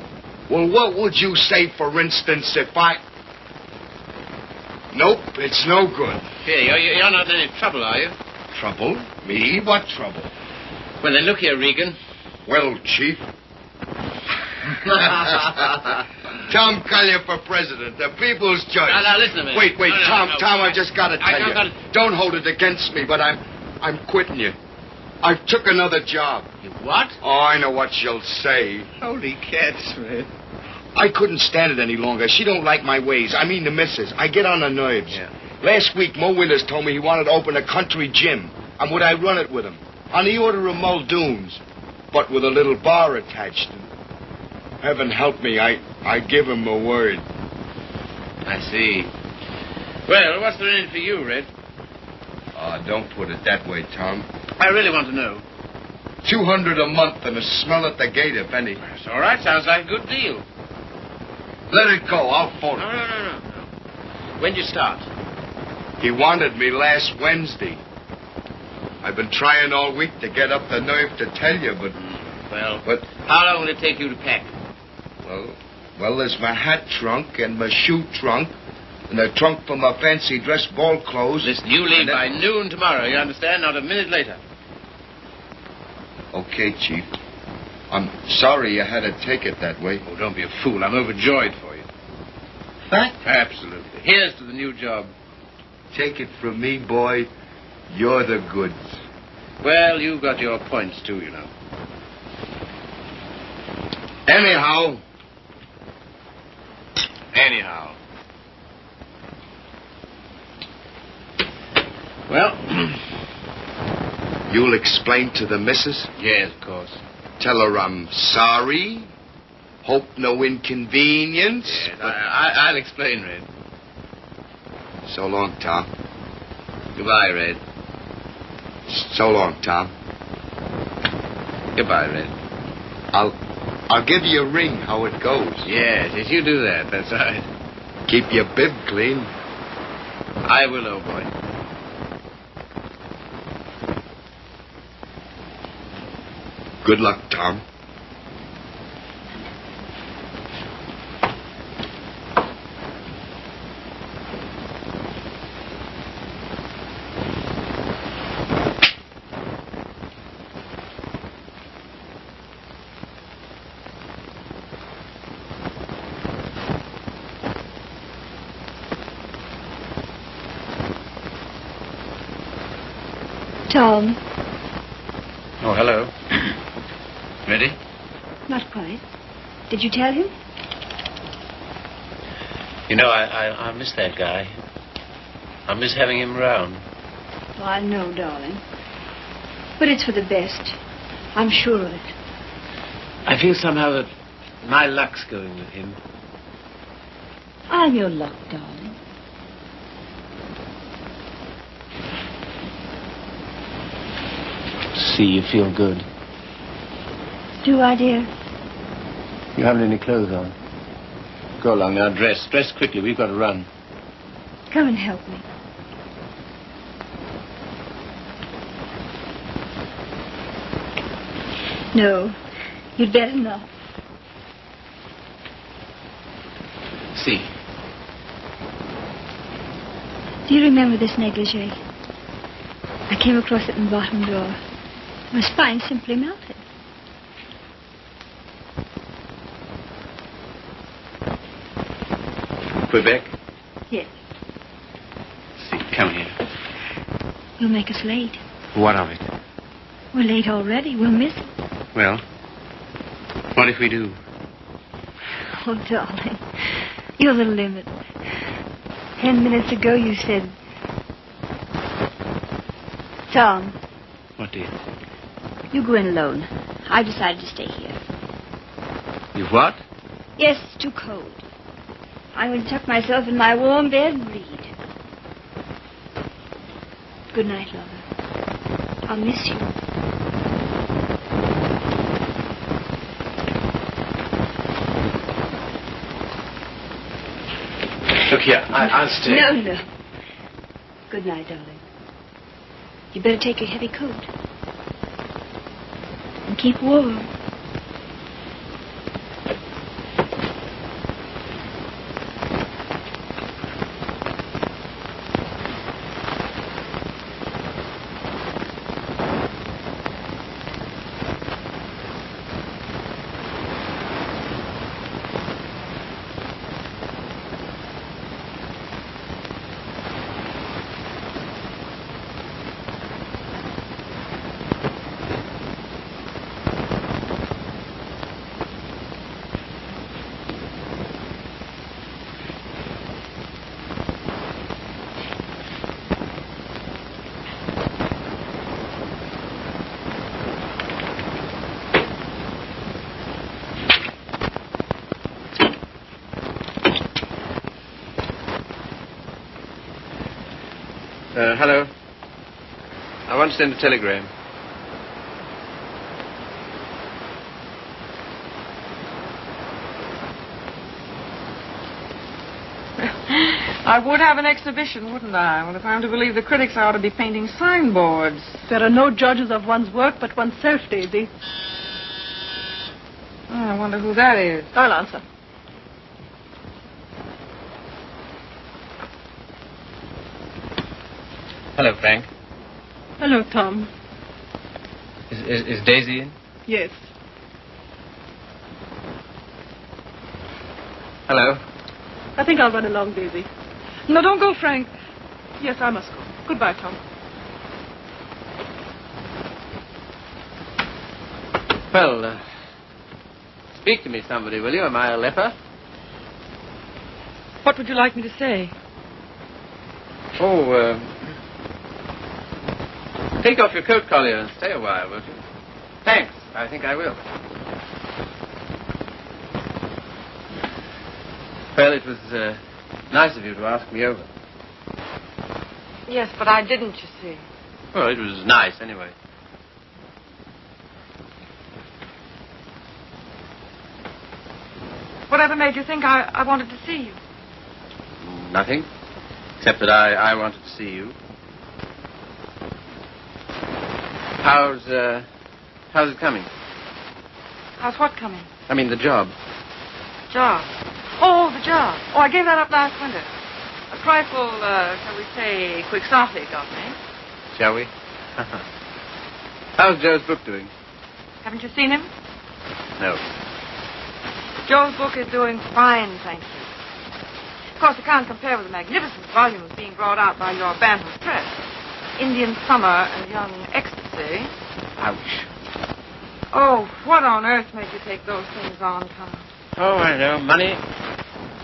Speaker 6: what would you say, for instance, if I... Nope, it's no good.
Speaker 1: Here, you're not in any trouble, are you?
Speaker 6: Trouble? Me? What trouble?
Speaker 1: Well, then, look here, Regan.
Speaker 6: Well, Chief. Tom Collier for president, the people's choice.
Speaker 1: Now, listen to me.
Speaker 6: Wait,
Speaker 1: No,
Speaker 6: Tom,
Speaker 1: no.
Speaker 6: Tom, I just got to tell
Speaker 1: I've
Speaker 6: you.
Speaker 1: got
Speaker 6: Don't hold it against me, but I'm quitting you. I took another job.
Speaker 1: You what?
Speaker 6: Oh, I know what she'll say.
Speaker 1: Holy cats, man.
Speaker 6: I couldn't stand it any longer. She don't like my ways. I mean the missus. I get on her nerves.
Speaker 1: Yeah.
Speaker 6: Last week, Mo Winters told me he wanted to open a country gym. And would I run it with him? On the order of Muldoon's. But with a little bar attached. And heaven help me, I give him a word.
Speaker 1: I see. Well, what's there in it for you, Red?
Speaker 6: Oh, don't put it that way, Tom.
Speaker 1: I really want to know.
Speaker 6: $200 a month and a smell at the gate, if any.
Speaker 1: That's all right. Sounds like a good deal.
Speaker 6: Let it go. I'll phone
Speaker 1: No,
Speaker 6: him.
Speaker 1: no. When'd you start?
Speaker 6: He wanted me last Wednesday. I've been trying all week to get up the nerve to tell you, but...
Speaker 1: But how long will it take you to pack?
Speaker 6: Well, there's my hat trunk and my shoe trunk and a trunk for my fancy dress ball clothes.
Speaker 1: Listen, you leave by noon tomorrow, you understand? Not a minute later.
Speaker 6: Okay, Chief. I'm sorry you had to take it that way.
Speaker 1: Oh, don't be a fool. I'm overjoyed for you.
Speaker 6: That?
Speaker 1: Absolutely. Here's to the new job.
Speaker 6: Take it from me, boy. You're the goods.
Speaker 1: Well, you've got your points, too, you know.
Speaker 6: Anyhow.
Speaker 1: Well,
Speaker 6: You'll explain to the missus?
Speaker 1: yes, of course.
Speaker 6: Tell her I'm sorry. Hope no inconvenience.
Speaker 1: Yes, I'll explain, Red.
Speaker 6: So long, Tom.
Speaker 1: Goodbye, Red.
Speaker 6: So long, Tom.
Speaker 1: Goodbye, Red.
Speaker 6: I'll give you a ring how it goes.
Speaker 1: Yes, you do that. That's right.
Speaker 6: Keep your bib clean.
Speaker 1: I will, old boy.
Speaker 6: Good luck, Tom.
Speaker 4: Tom,
Speaker 1: Oh, hello. Ready?
Speaker 4: not quite. Did you tell him?
Speaker 9: You know, I miss that guy. I miss having him around.
Speaker 4: Oh, I know, darling. But it's for the best. I'm sure of it.
Speaker 1: I feel somehow that my luck's going with him.
Speaker 4: I'm your luck, darling.
Speaker 1: See, you feel good.
Speaker 4: Do I, dear?
Speaker 1: You haven't any clothes on. Go along now, dress. Dress quickly. We've got to run.
Speaker 4: Come and help me. No, you'd better not.
Speaker 1: See.
Speaker 4: Do you remember this negligee? I came across it in the bottom drawer. My spine simply melted.
Speaker 1: Quebec?
Speaker 4: Yes.
Speaker 1: See, come here.
Speaker 4: You'll make us late.
Speaker 1: What of it?
Speaker 4: We're late already. We'll miss it.
Speaker 1: Well, what if we do?
Speaker 4: Oh, darling, you're the limit. 10 minutes ago you said... Tom,
Speaker 1: What, dear?
Speaker 4: you go in alone. I've decided to stay here.
Speaker 1: You what?
Speaker 4: Yes, it's too cold. I'm going to tuck myself in my warm bed and read. Good night, lover. I'll miss you.
Speaker 1: Look here, I'll stay.
Speaker 4: No. Good night, darling. You better take your heavy coat. And keep warm.
Speaker 1: Hello. I want to send a telegram.
Speaker 7: I would have an exhibition, wouldn't I? Well, if I'm to believe the critics, I ought to be painting signboards.
Speaker 10: There are no judges of one's work but oneself, Daisy.
Speaker 7: Oh, I wonder who that is.
Speaker 10: I'll answer.
Speaker 1: Hello, Frank.
Speaker 10: Hello, Tom.
Speaker 1: Is Daisy in?
Speaker 10: Yes.
Speaker 1: Hello.
Speaker 10: I think I'll run along, Daisy. No, don't go, Frank. Yes, I must go. Goodbye, Tom.
Speaker 1: Well, speak to me, somebody, will you? Am I a leper?
Speaker 7: What would you like me to say?
Speaker 1: Oh, take off your coat collar and stay a while, won't you? Thanks. I think I will. Well, it was nice of you to ask me over.
Speaker 7: Yes, but I didn't, you see.
Speaker 1: Well, it was nice, anyway.
Speaker 7: Whatever made you think I wanted to see you?
Speaker 1: Nothing. Except that I wanted to see you. How's it coming?
Speaker 7: How's what coming?
Speaker 1: I mean, the job.
Speaker 7: Job. Oh, the job. Oh, I gave that up last winter. A trifle, shall we say, quixotic of me.
Speaker 1: Shall we? How's Joe's book doing?
Speaker 7: Haven't you seen him?
Speaker 1: No.
Speaker 7: Joe's book is doing fine, thank you. Of course, it can't compare with the magnificent volumes being brought out by your Bantam Press. Indian Summer and Young Ecstasy.
Speaker 1: Ouch.
Speaker 7: Oh, what on earth made you take those things on, Tom?
Speaker 1: Oh, I know. Money.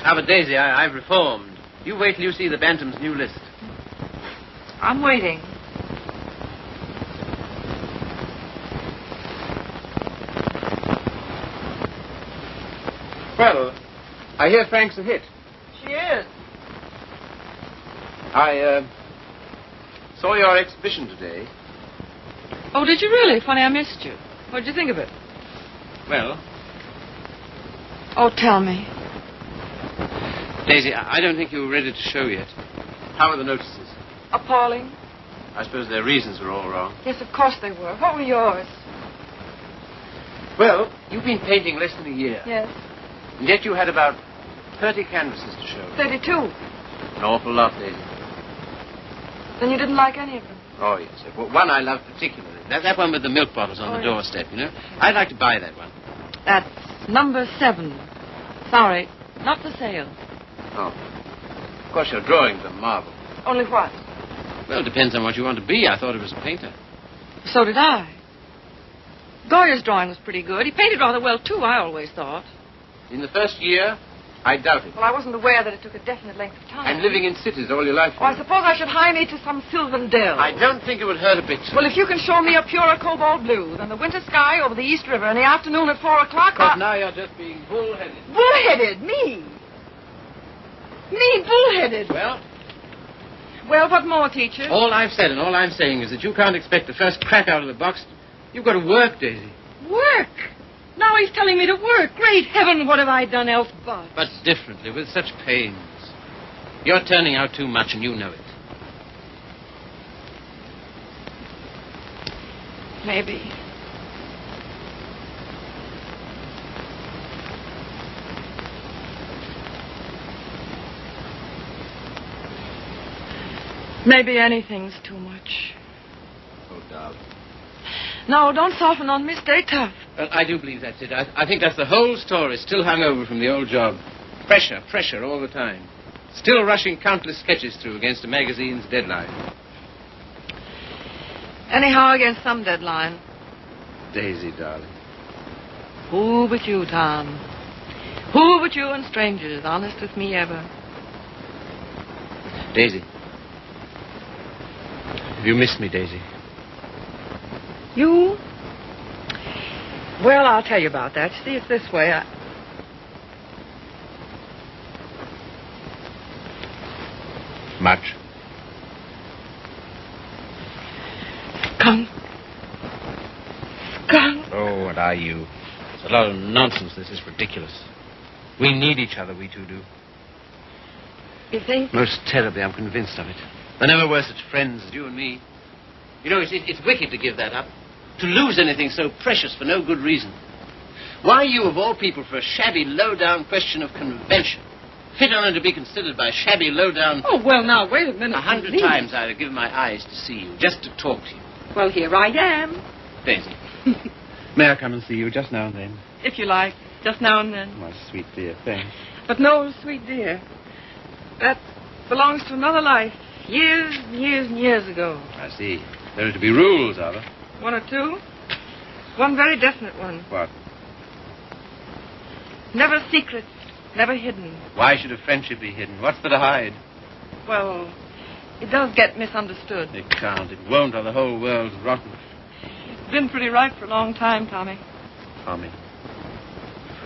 Speaker 1: How about Daisy? I've reformed. You wait till you see the Bantam's new list.
Speaker 7: I'm waiting.
Speaker 1: Well, I hear Frank's a hit.
Speaker 7: She is.
Speaker 1: I saw your exhibition today.
Speaker 7: Oh, did you really? Funny, I missed you. What did you think of it?
Speaker 1: Well,
Speaker 7: Oh, tell me.
Speaker 1: Daisy, I don't think you were ready to show yet. How are the notices?
Speaker 7: Appalling.
Speaker 1: I suppose their reasons were all wrong.
Speaker 7: Yes, of course they were. What were yours?
Speaker 1: Well, you've been painting less than a year.
Speaker 7: Yes.
Speaker 1: And yet you had about 30 canvases to show.
Speaker 7: 32.
Speaker 1: An awful lot, Daisy.
Speaker 7: Then you didn't like any of them?
Speaker 1: Oh, yes. Well, one I love particularly. That one with the milk bottles on the doorstep, you know. I'd like to buy that one.
Speaker 7: That's number 7. Sorry, not for sale.
Speaker 1: Oh. Of course, your drawings are marvelous.
Speaker 7: Only what?
Speaker 1: Well, it depends on what you want to be. I thought it was a painter.
Speaker 7: So did I. Goya's drawing was pretty good. He painted rather well, too, I always thought.
Speaker 1: In the first year, I doubt it.
Speaker 7: Well, I wasn't aware that it took a definite length of time.
Speaker 1: And living in cities all your life.
Speaker 7: Oh, I suppose I should hire me to some sylvan dell.
Speaker 1: I don't think it would hurt a bit.
Speaker 7: Well, if you can show me a purer cobalt blue than the winter sky over the East River in the afternoon at 4 o'clock...
Speaker 1: But now you're just being bullheaded.
Speaker 7: Bullheaded? Me? Me bullheaded? Well, what more, teacher?
Speaker 1: All I've said and all I'm saying is that you can't expect the first crack out of the box. You've got to work, Daisy.
Speaker 7: Work? Now he's telling me to work. Great heaven, what have I done else but?
Speaker 1: But differently, with such pains. You're turning out too much and you know it.
Speaker 7: Maybe. Maybe anything's too much.
Speaker 1: Oh, darling.
Speaker 7: No, don't soften on me. Stay tough.
Speaker 1: Well, I do believe that's it. I think that's the whole story, still hung over from the old job. Pressure all the time. Still rushing countless sketches through against a magazine's deadline.
Speaker 7: Anyhow, against some deadline.
Speaker 1: Daisy, darling.
Speaker 7: Who but you, Tom? Who but you and strangers, honest with me ever?
Speaker 1: Daisy. Have you missed me, Daisy?
Speaker 7: You? Well, I'll tell you about that. You see, it's this way.
Speaker 1: Much.
Speaker 7: Skunk.
Speaker 1: Oh, what are you? It's a lot of nonsense. This is ridiculous. We need each other, we two do.
Speaker 7: You think?
Speaker 1: Most terribly, I'm convinced of it. There never were such friends as you and me. You know, it's wicked to give that up. To lose anything so precious for no good reason. Why you, of all people, for a shabby, low-down question of convention, fit on to be considered by shabby, low-down...
Speaker 7: Oh, well, now, wait a minute.
Speaker 1: 100 times I'd have given my eyes to see you, just to talk to you.
Speaker 7: Well, here I am.
Speaker 1: Daisy, may I come and see you just now and then?
Speaker 7: If you like, just now and then.
Speaker 1: My sweet dear, thanks.
Speaker 7: But no, sweet dear. That belongs to another life. Years and years and years ago.
Speaker 1: I see. There are to be rules, are there?
Speaker 7: 1 or 2. One very definite one.
Speaker 1: What?
Speaker 7: Never secret, never hidden.
Speaker 1: Why should a friendship be hidden? What's there to hide?
Speaker 7: Well, it does get misunderstood.
Speaker 1: It can't. It won't, or the whole world's rotten.
Speaker 7: It's been pretty right for a long time, Tommy.
Speaker 1: Tommy.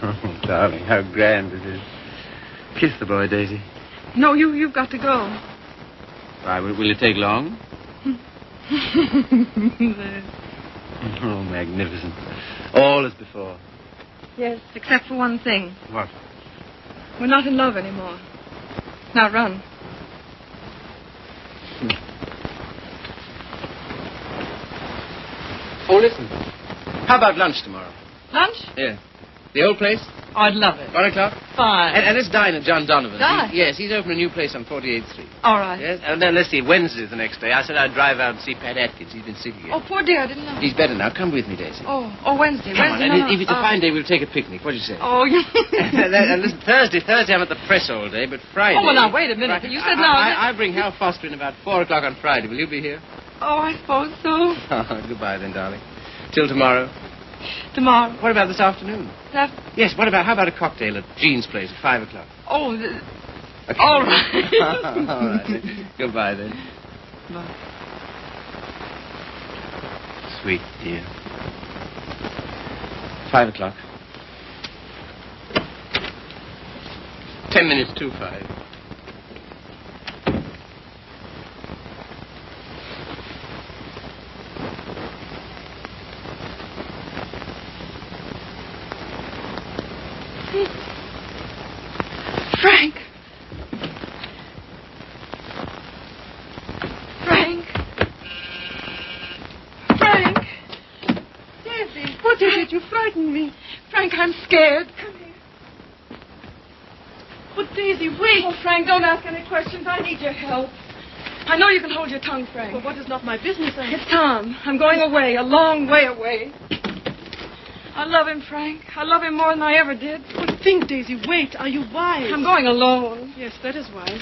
Speaker 1: Oh, darling, how grand it is. Kiss the boy, Daisy.
Speaker 7: No, you've got to go.
Speaker 1: Why, will it take long? Oh, magnificent. All as before.
Speaker 7: Yes, except for one thing.
Speaker 1: What?
Speaker 7: We're not in love anymore. Now run.
Speaker 1: Oh, listen. How about lunch tomorrow?
Speaker 7: Lunch?
Speaker 1: Yeah. The old place?
Speaker 7: Oh, I'd love it.
Speaker 1: 1 o'clock?
Speaker 7: Fine.
Speaker 1: And let's dine at John Donovan's.
Speaker 7: Dine?
Speaker 1: Yes, he's opening a new place on 48th Street.
Speaker 7: All right.
Speaker 1: Yes, and then let's see, Wednesday's the next day. I said I'd drive out and see Pat Atkins. He's been sick again.
Speaker 7: Oh, poor dear, I didn't know.
Speaker 1: He's better now. Come with me, Daisy.
Speaker 7: Oh, Wednesday.
Speaker 1: Come on,
Speaker 7: Wednesday.
Speaker 1: and
Speaker 7: No,
Speaker 1: if it's a fine day, we'll take a picnic. What do you say?
Speaker 7: Oh, you...
Speaker 1: And listen, Thursday I'm at the press all day, but Friday...
Speaker 7: Oh, well, now, wait a minute.
Speaker 1: Right.
Speaker 7: You said no.
Speaker 1: I bring Hal Foster in about 4 o'clock on Friday. Will you be here?
Speaker 7: Oh, I suppose so.
Speaker 1: Oh, goodbye then, darling. Till tomorrow.
Speaker 7: Tomorrow.
Speaker 1: What about this afternoon?
Speaker 7: That...
Speaker 1: Yes, how about a cocktail at Jean's place at 5 o'clock?
Speaker 7: Oh,
Speaker 1: Okay.
Speaker 7: all right.
Speaker 1: All right. Goodbye then.
Speaker 7: Bye.
Speaker 1: Sweet dear. 5 o'clock. 10 minutes to 5.
Speaker 7: Frank. Frank. Frank.
Speaker 10: Daisy, what is it? You frightened me.
Speaker 7: Frank, I'm scared. Come here.
Speaker 10: But Daisy, wait.
Speaker 7: Oh, Frank, don't ask any questions. I need your help. I know you can hold your tongue, Frank.
Speaker 10: But what is not my business?
Speaker 7: It's Tom. I'm going away, a long way away. I love him, Frank. I love him more than I ever did.
Speaker 10: But think, Daisy, wait. Are you wise?
Speaker 7: I'm going alone.
Speaker 10: Yes, that is wise.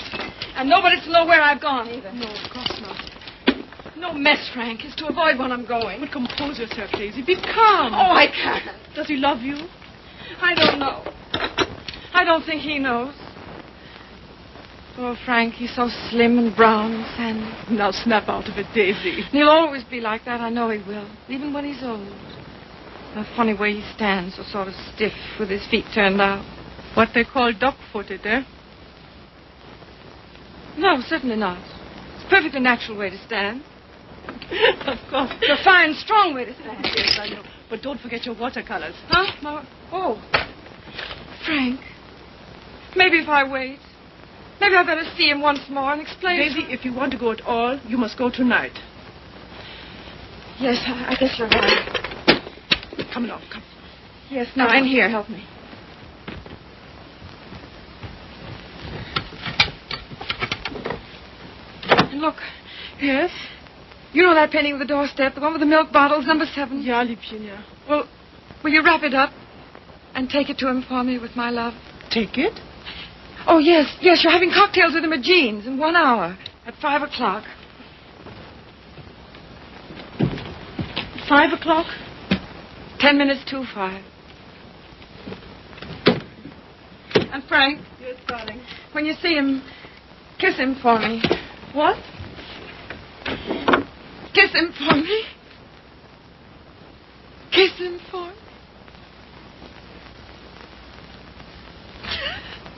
Speaker 7: And nobody's to know where I've gone, either.
Speaker 10: No, of course not.
Speaker 7: No mess, Frank. It's to avoid when I'm going.
Speaker 10: But compose yourself, Daisy. Be calm.
Speaker 7: Oh, I can't.
Speaker 10: Does he love you?
Speaker 7: I don't know. I don't think he knows. Oh, Frank, he's so slim and brown and sandy.
Speaker 10: Now snap out of it, Daisy.
Speaker 7: He'll always be like that. I know he will. Even when he's old. The funny way he stands, so sort of stiff with his feet turned out.
Speaker 10: What they call duck-footed, eh?
Speaker 7: No, certainly not. It's a perfectly natural way to stand.
Speaker 10: Of course.
Speaker 7: It's a fine, strong way to stand.
Speaker 10: Yes, I know. But don't forget your watercolors.
Speaker 7: Huh? Oh. Frank. Maybe if I wait. Maybe I better see him once more and explain.
Speaker 10: Daisy, if you want to go at all, you must go tonight.
Speaker 7: Yes, I guess you're right.
Speaker 10: Come along, come.
Speaker 7: Yes, now in here, help me. And look.
Speaker 10: Yes?
Speaker 7: You know that painting of the doorstep, the one with the milk bottles, number 7?
Speaker 10: Ja, Liebchen, ja.
Speaker 7: Well, will you wrap it up and take it to him for me with my love?
Speaker 10: Take it?
Speaker 7: Oh, yes, you're having cocktails with him at Jean's in 1 hour at 5 o'clock.
Speaker 10: 5 o'clock?
Speaker 7: 10 minutes to 5. And Frank.
Speaker 10: Yes, darling.
Speaker 7: When you see him, kiss him for me.
Speaker 10: What?
Speaker 7: Kiss him for me. Kiss him for me.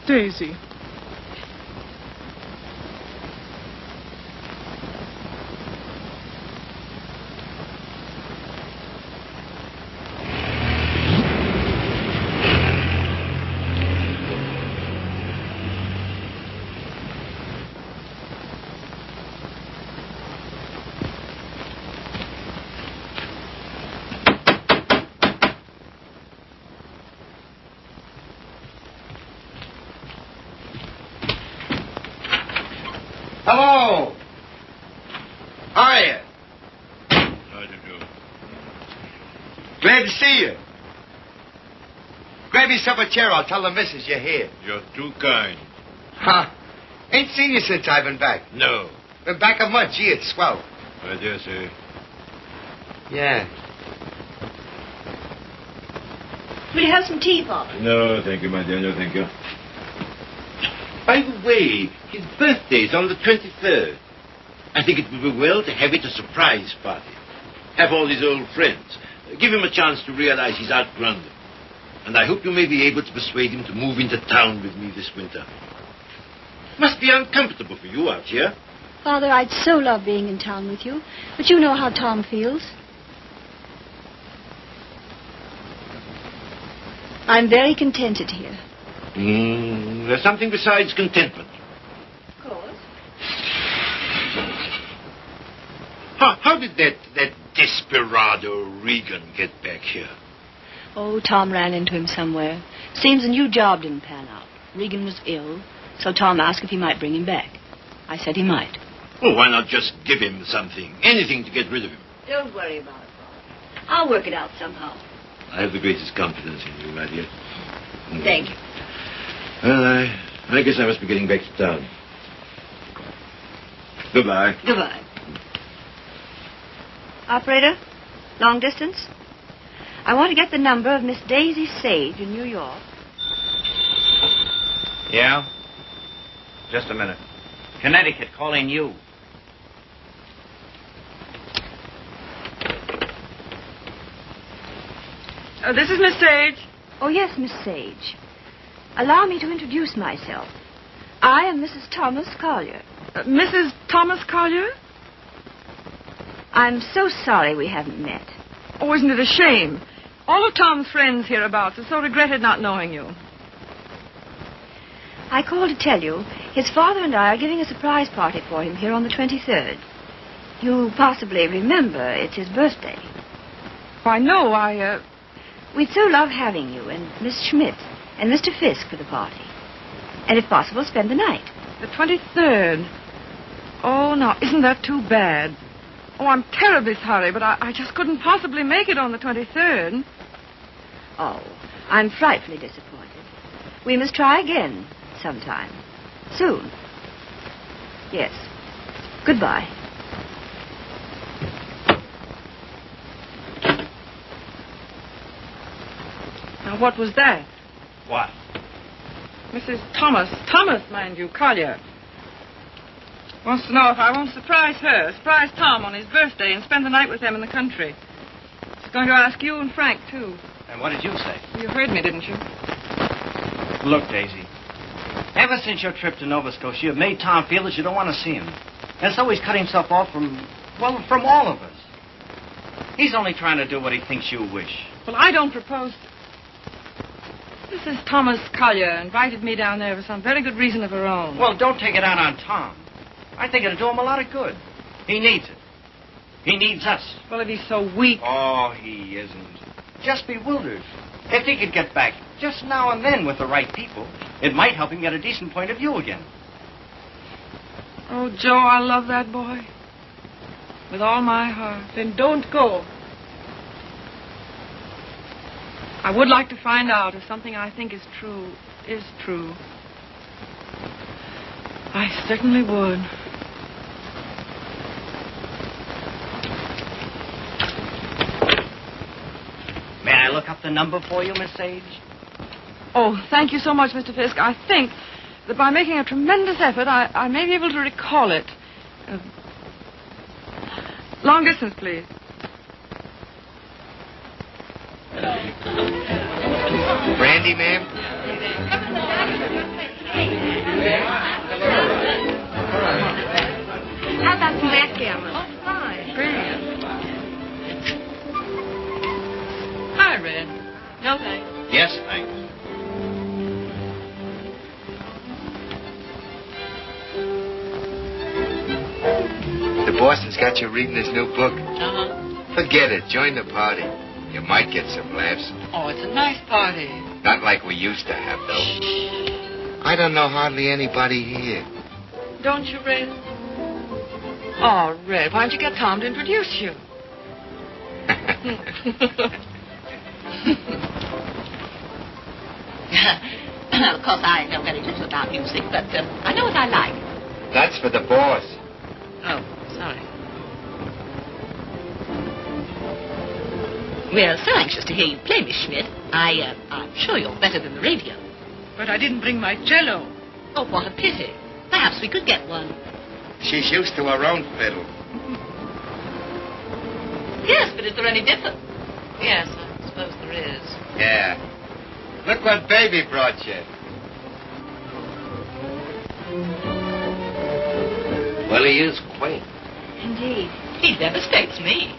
Speaker 10: Daisy.
Speaker 6: Hello. How are you?
Speaker 3: How do you do?
Speaker 6: Glad to see you. Grab yourself a chair. I'll tell the missus you're here.
Speaker 3: You're too kind.
Speaker 6: Huh? Ain't seen you since I've been back.
Speaker 3: No.
Speaker 6: Been back a month. Gee, it's swell.
Speaker 3: I dare say.
Speaker 6: Yeah.
Speaker 4: Will you have some tea, Father?
Speaker 3: No, thank you, my dear. No, thank you. By the way, his birthday's on the 23rd. I think it would be well to have it a surprise party. Have all his old friends. Give him a chance to realize he's outgrown them. And I hope you may be able to persuade him to move into town with me this winter. Must be uncomfortable for you out here.
Speaker 4: Father, I'd so love being in town with you. But you know how Tom feels. I'm very contented here.
Speaker 3: There's something besides contentment.
Speaker 4: Of course.
Speaker 3: How did that desperado Regan get back here?
Speaker 4: Oh, Tom ran into him somewhere. Seems a new job didn't pan out. Regan was ill, so Tom asked if he might bring him back. I said he might.
Speaker 3: Oh, why not just give him something? Anything to get rid of him.
Speaker 4: Don't worry about it, Father. I'll work it out somehow.
Speaker 3: I have the greatest confidence in you, my dear.
Speaker 4: Thank you.
Speaker 3: Well, I guess I must be getting back to town. Goodbye.
Speaker 4: Goodbye. Operator, long distance? I want to get the number of Miss Daisy Sage in New York.
Speaker 9: Yeah? Just a minute. Connecticut, calling you.
Speaker 7: This is Miss Sage.
Speaker 4: Oh, yes, Miss Sage. Allow me to introduce myself. I am Mrs. Thomas Collier.
Speaker 7: Mrs. Thomas Collier?
Speaker 4: I'm so sorry we haven't met.
Speaker 7: Oh, isn't it a shame? All of Tom's friends hereabouts have so regretted not knowing you.
Speaker 4: I called to tell you his father and I are giving a surprise party for him here on the 23rd. You possibly remember it's his birthday.
Speaker 7: Why, no,
Speaker 4: We'd so love having you and Miss Schmidt and Mr. Fisk for the party. And if possible, spend the night.
Speaker 7: The 23rd. Oh, now, isn't that too bad? Oh, I'm terribly sorry, but I just couldn't possibly make it on the 23rd.
Speaker 4: Oh, I'm frightfully disappointed. We must try again sometime. Soon. Yes. Goodbye.
Speaker 7: Now, what was that?
Speaker 9: What?
Speaker 7: Mrs. Thomas, mind you, Collier. Wants to know if I won't surprise Tom on his birthday and spend the night with them in the country. She's going to ask you and Frank, too.
Speaker 9: And what did you say?
Speaker 7: You heard me, didn't you?
Speaker 9: Look, Daisy. Ever since your trip to Nova Scotia, you've made Tom feel that you don't want to see him. And so he's cut himself off from all of us. He's only trying to do what he thinks you wish.
Speaker 7: Well, I don't propose to. Mrs. Thomas Collier invited me down there for some very good reason of her own.
Speaker 9: Well, don't take it out on Tom. I think it'll do him a lot of good. He needs it. He needs us.
Speaker 7: Well, if he's so weak.
Speaker 9: Oh, he isn't. Just bewildered. If he could get back just now and then with the right people, it might help him get a decent point of view again.
Speaker 7: Oh, Joe, I love that boy. With all my heart. Then don't go. I would like to find out if something I think is true. I certainly would.
Speaker 9: May I look up the number for you, Miss Sage?
Speaker 7: Oh, thank you so much, Mr. Fisk. I think that by making a tremendous effort, I may be able to recall it. Long distance, please.
Speaker 1: Brandy, ma'am?
Speaker 4: How about some backgammon?
Speaker 7: Oh, fine. Brilliant. Hi, Red. No, thanks.
Speaker 1: Yes, thanks. The boss has got you reading his new book.
Speaker 8: Uh-huh.
Speaker 1: Forget it. Join the party. You might get some laughs.
Speaker 8: Oh, it's a nice party.
Speaker 1: Not like we used to have, though. I don't know hardly anybody here.
Speaker 7: Don't you, Red? Oh, Red, why don't you get Tom to introduce you?
Speaker 8: Of course, I know very little about music, but I know what I like.
Speaker 1: That's for the boss.
Speaker 8: Oh, sorry. We're so anxious to hear you play, Miss Schmidt. I'm sure you're better than the radio.
Speaker 7: But I didn't bring my cello.
Speaker 8: Oh, what a pity. Perhaps we could get one.
Speaker 1: She's used to her own fiddle.
Speaker 8: Yes, but is there any difference? Yes, I suppose there is.
Speaker 1: Yeah. Look what Baby brought you. Well, he is quaint.
Speaker 4: Indeed.
Speaker 8: He devastates me.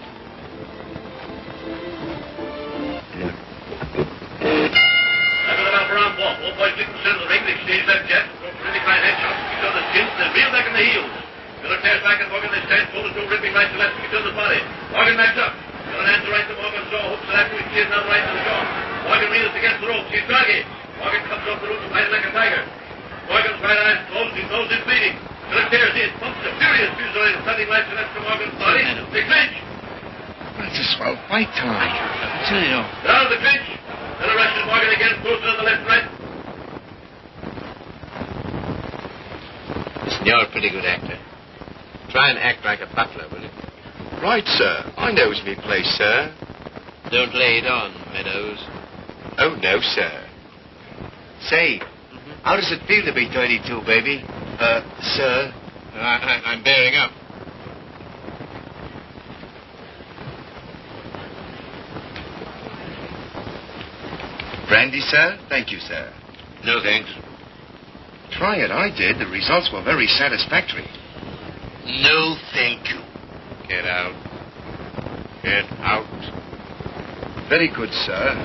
Speaker 6: That's a swell fight, Tom.
Speaker 9: I tell you.
Speaker 11: Down the clinch. And arrested Morgan again, posted on the left and right.
Speaker 1: Listen, you're a pretty good actor. Try and act like a butler, will you?
Speaker 3: Right, sir. I knows me place, sir.
Speaker 1: Don't lay it on, Meadows.
Speaker 3: Oh, no, sir. Say, how does it feel to be 32, baby? Sir?
Speaker 1: I'm bearing up.
Speaker 3: Brandy, sir? Thank you, sir. No, thanks.
Speaker 6: Try it. I did. The results were very satisfactory.
Speaker 3: No, thank you.
Speaker 1: Get out. Get out.
Speaker 6: Very good, sir.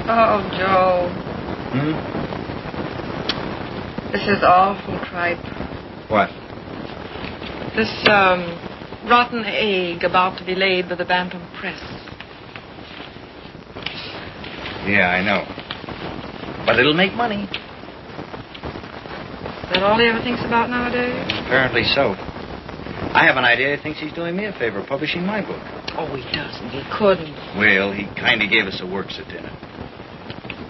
Speaker 7: Oh, Joe.
Speaker 9: Hmm?
Speaker 7: This is awful tripe.
Speaker 9: What?
Speaker 7: This, rotten egg about to be laid by the Bantam Press.
Speaker 9: Yeah, I know. But it'll make money.
Speaker 7: Is that all he ever thinks about nowadays?
Speaker 9: Apparently so. I have an idea he thinks he's doing me a favor publishing my book.
Speaker 7: Oh, he doesn't. He couldn't.
Speaker 9: Well, he kind of gave us a works at dinner.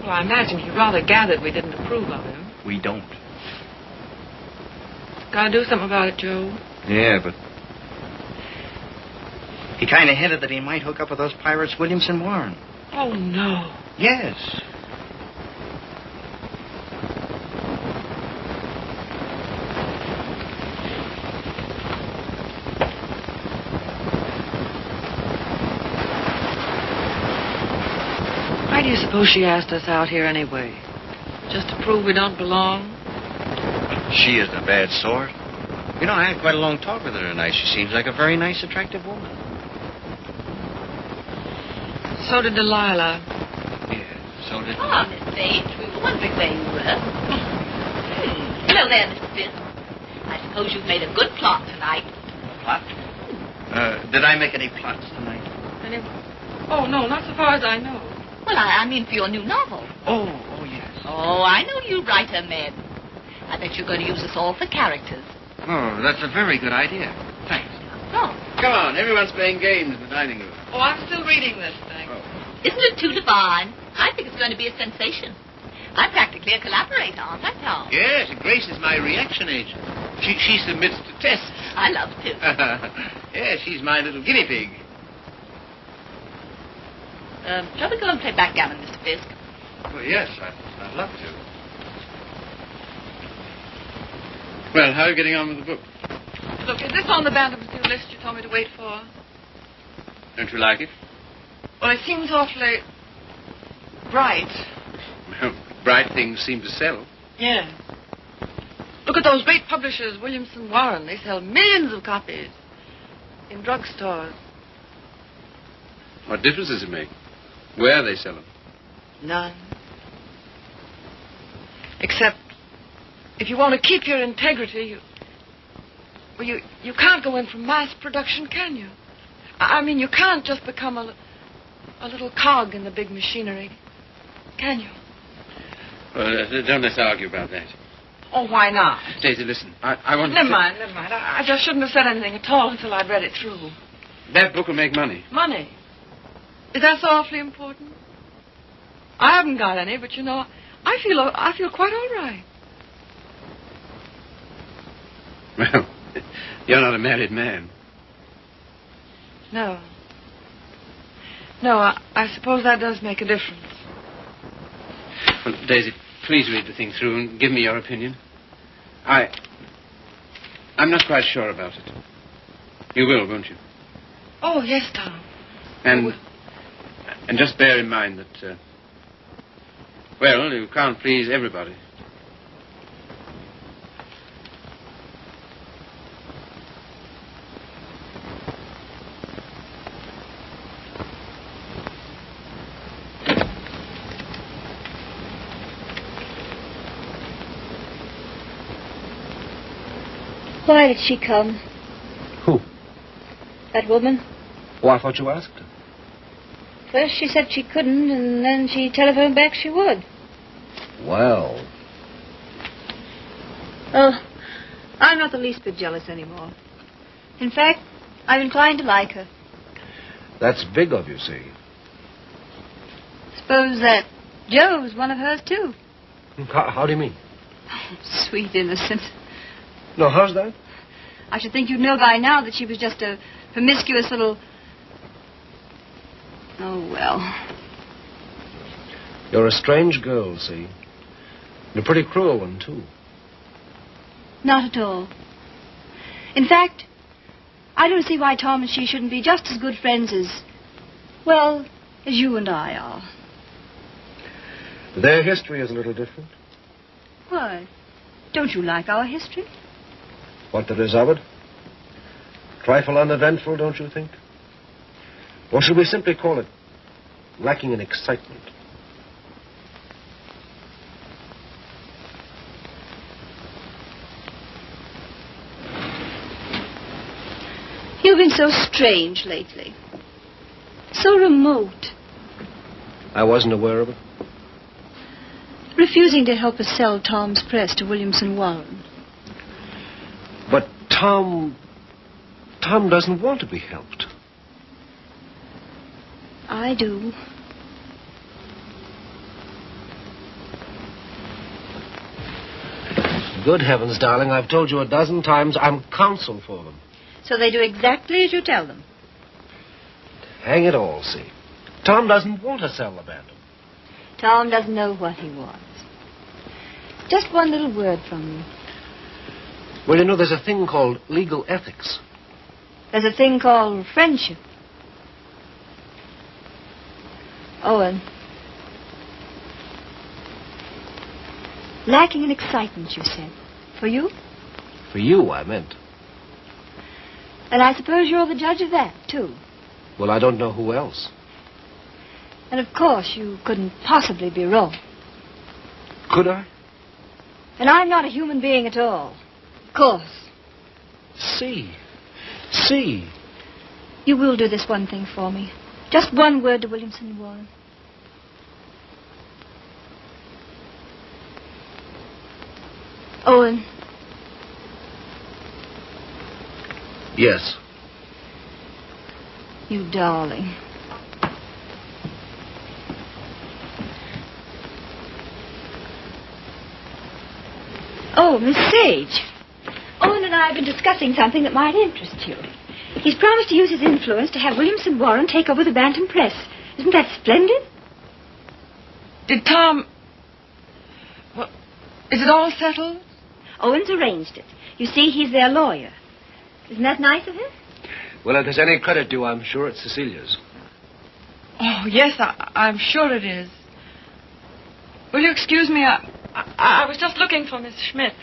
Speaker 7: Well, I imagine he rather gathered we didn't approve of him.
Speaker 9: We don't.
Speaker 7: Gotta do something about it, Joe.
Speaker 9: Yeah, but he kind of hinted that he might hook up with those pirates, Williamson Warren.
Speaker 7: Oh, no.
Speaker 9: Yes.
Speaker 7: Why do you suppose she asked us out here anyway? Just to prove we don't belong?
Speaker 9: She isn't a bad sort. You know, I had quite a long talk with her tonight. She seems like a very nice, attractive woman.
Speaker 7: So did Delilah.
Speaker 9: Yeah, so did...
Speaker 8: Ah, Miss Page, we were wondering where you were. Hello there, Mr. Fisk. I suppose you've made a good plot tonight.
Speaker 9: Plot? Did I make any plots tonight?
Speaker 7: Oh, no, not so far as I know.
Speaker 8: Well, I mean for your new novel.
Speaker 9: Oh, yes.
Speaker 8: Oh, I know you writer men. I bet you're going to use us all for characters.
Speaker 9: Oh, that's a very good idea. Thanks.
Speaker 8: Oh,
Speaker 1: Come on, everyone's playing games in the dining room.
Speaker 7: Oh, I'm still reading this thing.
Speaker 8: isn't it too divine? I think it's going to be a sensation. I'm practically a collaborator, aren't I, Tom?
Speaker 1: Yes, Grace is my reaction agent. She submits to tests.
Speaker 8: I love to.
Speaker 1: Yes, she's my little guinea pig.
Speaker 8: Shall we go and play backgammon, Mr. Fisk?
Speaker 1: Well, yes, I'd love to. Well, how are you getting on with the book?
Speaker 7: Look, is this on the Bantam's new list you told me to wait for?
Speaker 1: Don't you like it?
Speaker 7: Well, it seems awfully bright.
Speaker 1: Well, bright things seem to sell.
Speaker 7: Yeah. Look at those great publishers, Williamson Warren. They sell millions of copies in drugstores.
Speaker 1: What difference does it make? Where they sell them?
Speaker 7: None. Except if you want to keep your integrity, you can't go in for mass production, can you? I mean, you can't just become a little cog in the big machinery, can you?
Speaker 1: Well, don't let's argue about that.
Speaker 7: Oh, why not?
Speaker 1: Daisy, listen. I want
Speaker 7: Never
Speaker 1: to...
Speaker 7: mind. I just shouldn't have said anything at all until I'd read it through.
Speaker 1: That book will make money.
Speaker 7: Money? Is that so awfully important? I haven't got any, but you know, I feel quite all right.
Speaker 1: Well, you're not a married man.
Speaker 7: No. No, I suppose that does make a difference.
Speaker 1: Well, Daisy, please read the thing through and give me your opinion. I'm not quite sure about it. You will, won't you?
Speaker 7: Oh, yes, Tom.
Speaker 1: And just bear in mind that, well, you can't please everybody.
Speaker 4: Why did she come?
Speaker 5: Who?
Speaker 4: That woman?
Speaker 5: Oh, I thought you asked her.
Speaker 4: First she said she couldn't, and then she telephoned back she would.
Speaker 5: Well.
Speaker 4: Oh, I'm not the least bit jealous anymore. In fact, I'm inclined to like her.
Speaker 5: That's big of you, see.
Speaker 4: Suppose that Joe's one of hers, too.
Speaker 5: How do you mean?
Speaker 4: Oh, sweet innocent.
Speaker 5: No, how's that?
Speaker 4: I should think you'd know by now that she was just a promiscuous little... Oh, well.
Speaker 5: You're a strange girl, see. And a pretty cruel one, too.
Speaker 4: Not at all. In fact, I don't see why Tom and she shouldn't be just as good friends as, well, as you and I are.
Speaker 12: Their history is a little different.
Speaker 4: Why? Don't you like our history?
Speaker 12: What there is of it? Trifle uneventful, don't you think? Or should we simply call it lacking in excitement?
Speaker 4: You've been so strange lately. So remote.
Speaker 5: I wasn't aware of it.
Speaker 4: Refusing to help us sell Tom's press to Williamson Warren.
Speaker 5: But Tom doesn't want to be helped.
Speaker 4: I do.
Speaker 5: Good heavens, darling, I've told you a dozen times I'm counsel for them.
Speaker 4: So they do exactly as you tell them.
Speaker 5: Hang it all, see. Tom doesn't want to sell the Bantam.
Speaker 4: Tom doesn't know what he wants. Just one little word from you.
Speaker 5: Well, you know, there's a thing called legal ethics.
Speaker 4: There's a thing called friendship. Owen. Lacking in excitement, you said. For you?
Speaker 5: For you, I meant.
Speaker 4: And I suppose you're the judge of that, too.
Speaker 5: Well, I don't know who else.
Speaker 4: And of course, you couldn't possibly be wrong.
Speaker 5: Could I?
Speaker 4: And I'm not a human being at all. Of course.
Speaker 5: See.
Speaker 4: You will do this one thing for me. Just one word to Williamson Warren. Owen.
Speaker 5: Yes.
Speaker 4: You darling. Oh, Miss Sage. Owen and I have been discussing something that might interest you. He's promised to use his influence to have Williamson Warren take over the Bantam Press. Isn't that splendid?
Speaker 7: Did Tom... Well, is it all settled?
Speaker 4: Owen's arranged it. You see, he's their lawyer. Isn't that nice of him?
Speaker 5: Well, if there's any credit due, I'm sure it's Cecilia's.
Speaker 7: Oh, yes, I'm sure it is. Will you excuse me? I was just looking for Miss Schmidt.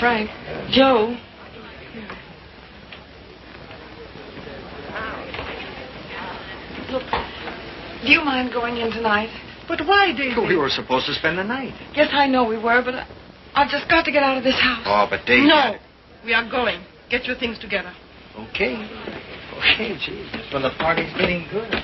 Speaker 7: Frank, Joe. Look, do you mind going in tonight?
Speaker 9: But why, Daisy? We were supposed to spend the night.
Speaker 7: Yes, I know we were, but I've just got to get out of this house.
Speaker 9: Oh, but Daisy...
Speaker 10: No, we are going. Get your things together.
Speaker 9: Okay, gee. Well, the party's getting good.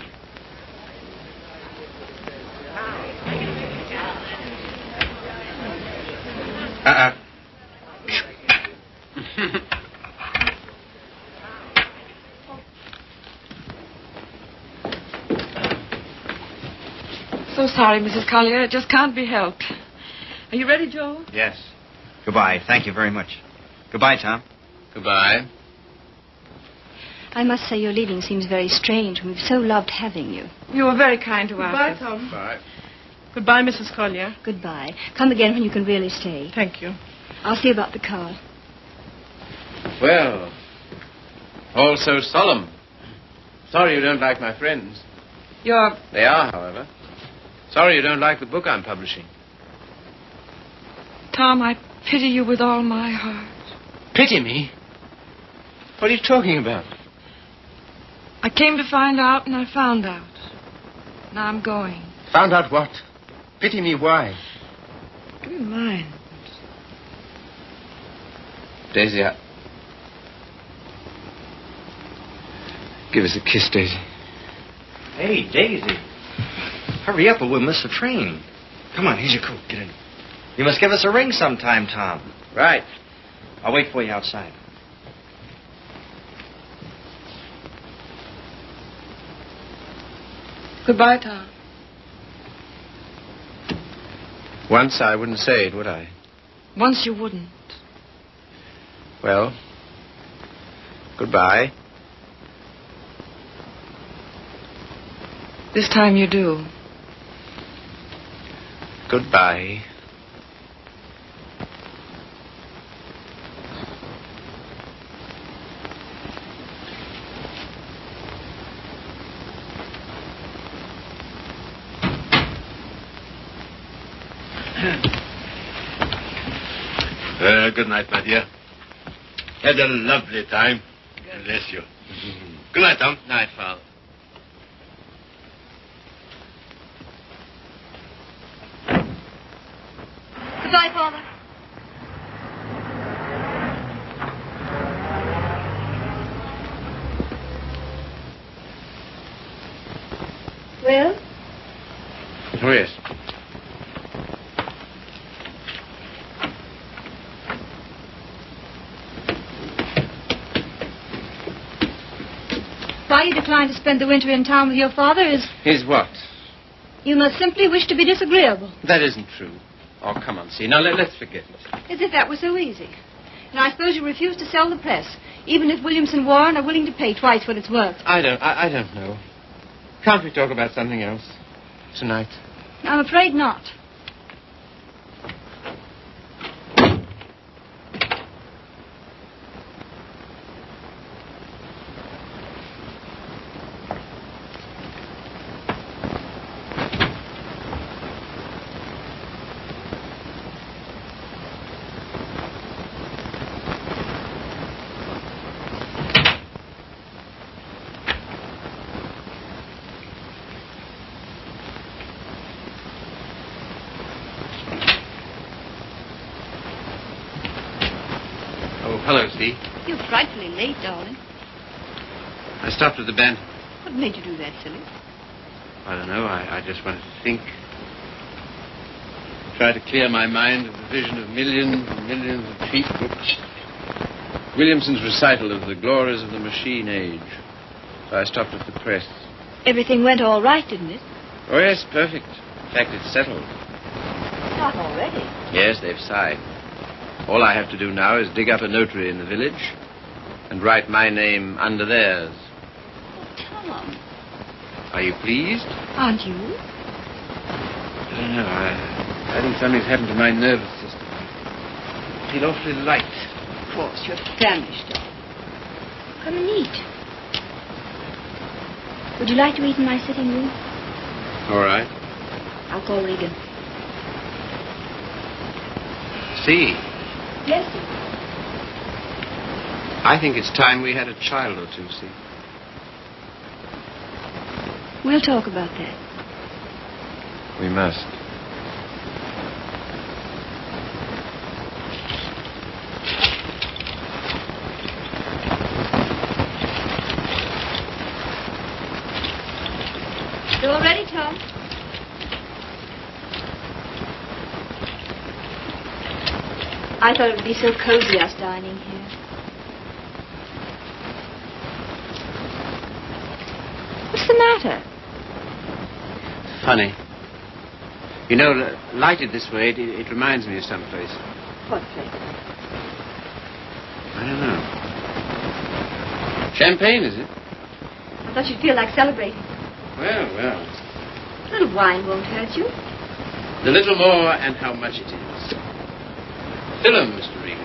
Speaker 7: So sorry, Mrs. Collier. It just can't be helped. Are you ready, Joe?
Speaker 9: Yes. Goodbye. Thank you very much. Goodbye, Tom.
Speaker 1: Goodbye.
Speaker 4: I must say your leaving seems very strange when we've so loved having you.
Speaker 7: You were very kind to
Speaker 10: Goodbye,
Speaker 7: us.
Speaker 10: Tom.
Speaker 1: Bye.
Speaker 10: Goodbye, Mrs. Collier.
Speaker 4: Goodbye. Come again when you can really stay.
Speaker 10: Thank you.
Speaker 4: I'll see about the car.
Speaker 1: Well, all so solemn. Sorry you don't like my friends. They are, however. Sorry you don't like the book I'm publishing.
Speaker 7: Tom, I pity you with all my heart.
Speaker 1: Pity me? What are you talking about?
Speaker 7: I came to find out, and I found out. Now I'm going.
Speaker 1: Found out what? Pity me why?
Speaker 7: Give me mine.
Speaker 1: Daisy, give us a kiss, Daisy.
Speaker 9: Hey, Daisy. Hurry up or we'll miss the train. Come on, here's your coat. Get in. You must give us a ring sometime, Tom.
Speaker 1: Right.
Speaker 9: I'll wait for you outside.
Speaker 7: Goodbye, Tom.
Speaker 1: Once I wouldn't say it, would I?
Speaker 7: Once you wouldn't.
Speaker 1: Well, goodbye.
Speaker 7: This time you do.
Speaker 1: Goodbye.
Speaker 3: Good night, my dear. Had a lovely time. Bless you. Good night, Tom.
Speaker 1: Night, Father.
Speaker 4: Goodbye, Father. Well?
Speaker 1: Oh, yes.
Speaker 4: Why you decline to spend the winter in town with your father is...
Speaker 1: Is what?
Speaker 4: You must simply wish to be disagreeable.
Speaker 1: That isn't true. Oh, come on, see. Now, let's forget it.
Speaker 4: As if that were so easy. And I suppose you refuse to sell the press, even if Williamson Warren are willing to pay twice what it's worth.
Speaker 1: I don't know. Can't we talk about something else tonight?
Speaker 4: I'm afraid not.
Speaker 1: Hello, Steve.
Speaker 4: You're frightfully late, darling.
Speaker 1: I stopped at the band.
Speaker 4: What made you do that, silly?
Speaker 1: I don't know. I just wanted to think. Try to clear my mind of the vision of millions and millions of cheap books. Williamson's recital of the glories of the machine age. So I stopped at the press.
Speaker 4: Everything went all right, didn't it?
Speaker 1: Oh, yes, perfect. In fact, it's settled.
Speaker 4: Not already.
Speaker 1: Yes, they've signed. All I have to do now is dig up a notary in the village and write my name under theirs.
Speaker 4: Oh, Tom.
Speaker 1: Are you pleased?
Speaker 4: Aren't you?
Speaker 1: I don't know. I think something's happened to my nervous system. I feel awfully light.
Speaker 4: Of course, you're famished, darling. Come and eat. Would you like to eat in my sitting room?
Speaker 1: All right.
Speaker 4: I'll call Regan.
Speaker 1: See,
Speaker 4: Yes, sir.
Speaker 1: I think it's time we had a child or two, see.
Speaker 4: We'll talk about that.
Speaker 1: We must.
Speaker 4: You all ready, Tom? I thought it would be so cozy, us dining here. What's the matter?
Speaker 1: Funny. You know, lighted this way, it reminds me of some place.
Speaker 4: What place?
Speaker 1: I don't know. Champagne, is it?
Speaker 4: I thought you'd feel like celebrating.
Speaker 1: Well.
Speaker 4: A little wine won't hurt you.
Speaker 1: The little more and how much it is. Fill 'em, Mr. Regan.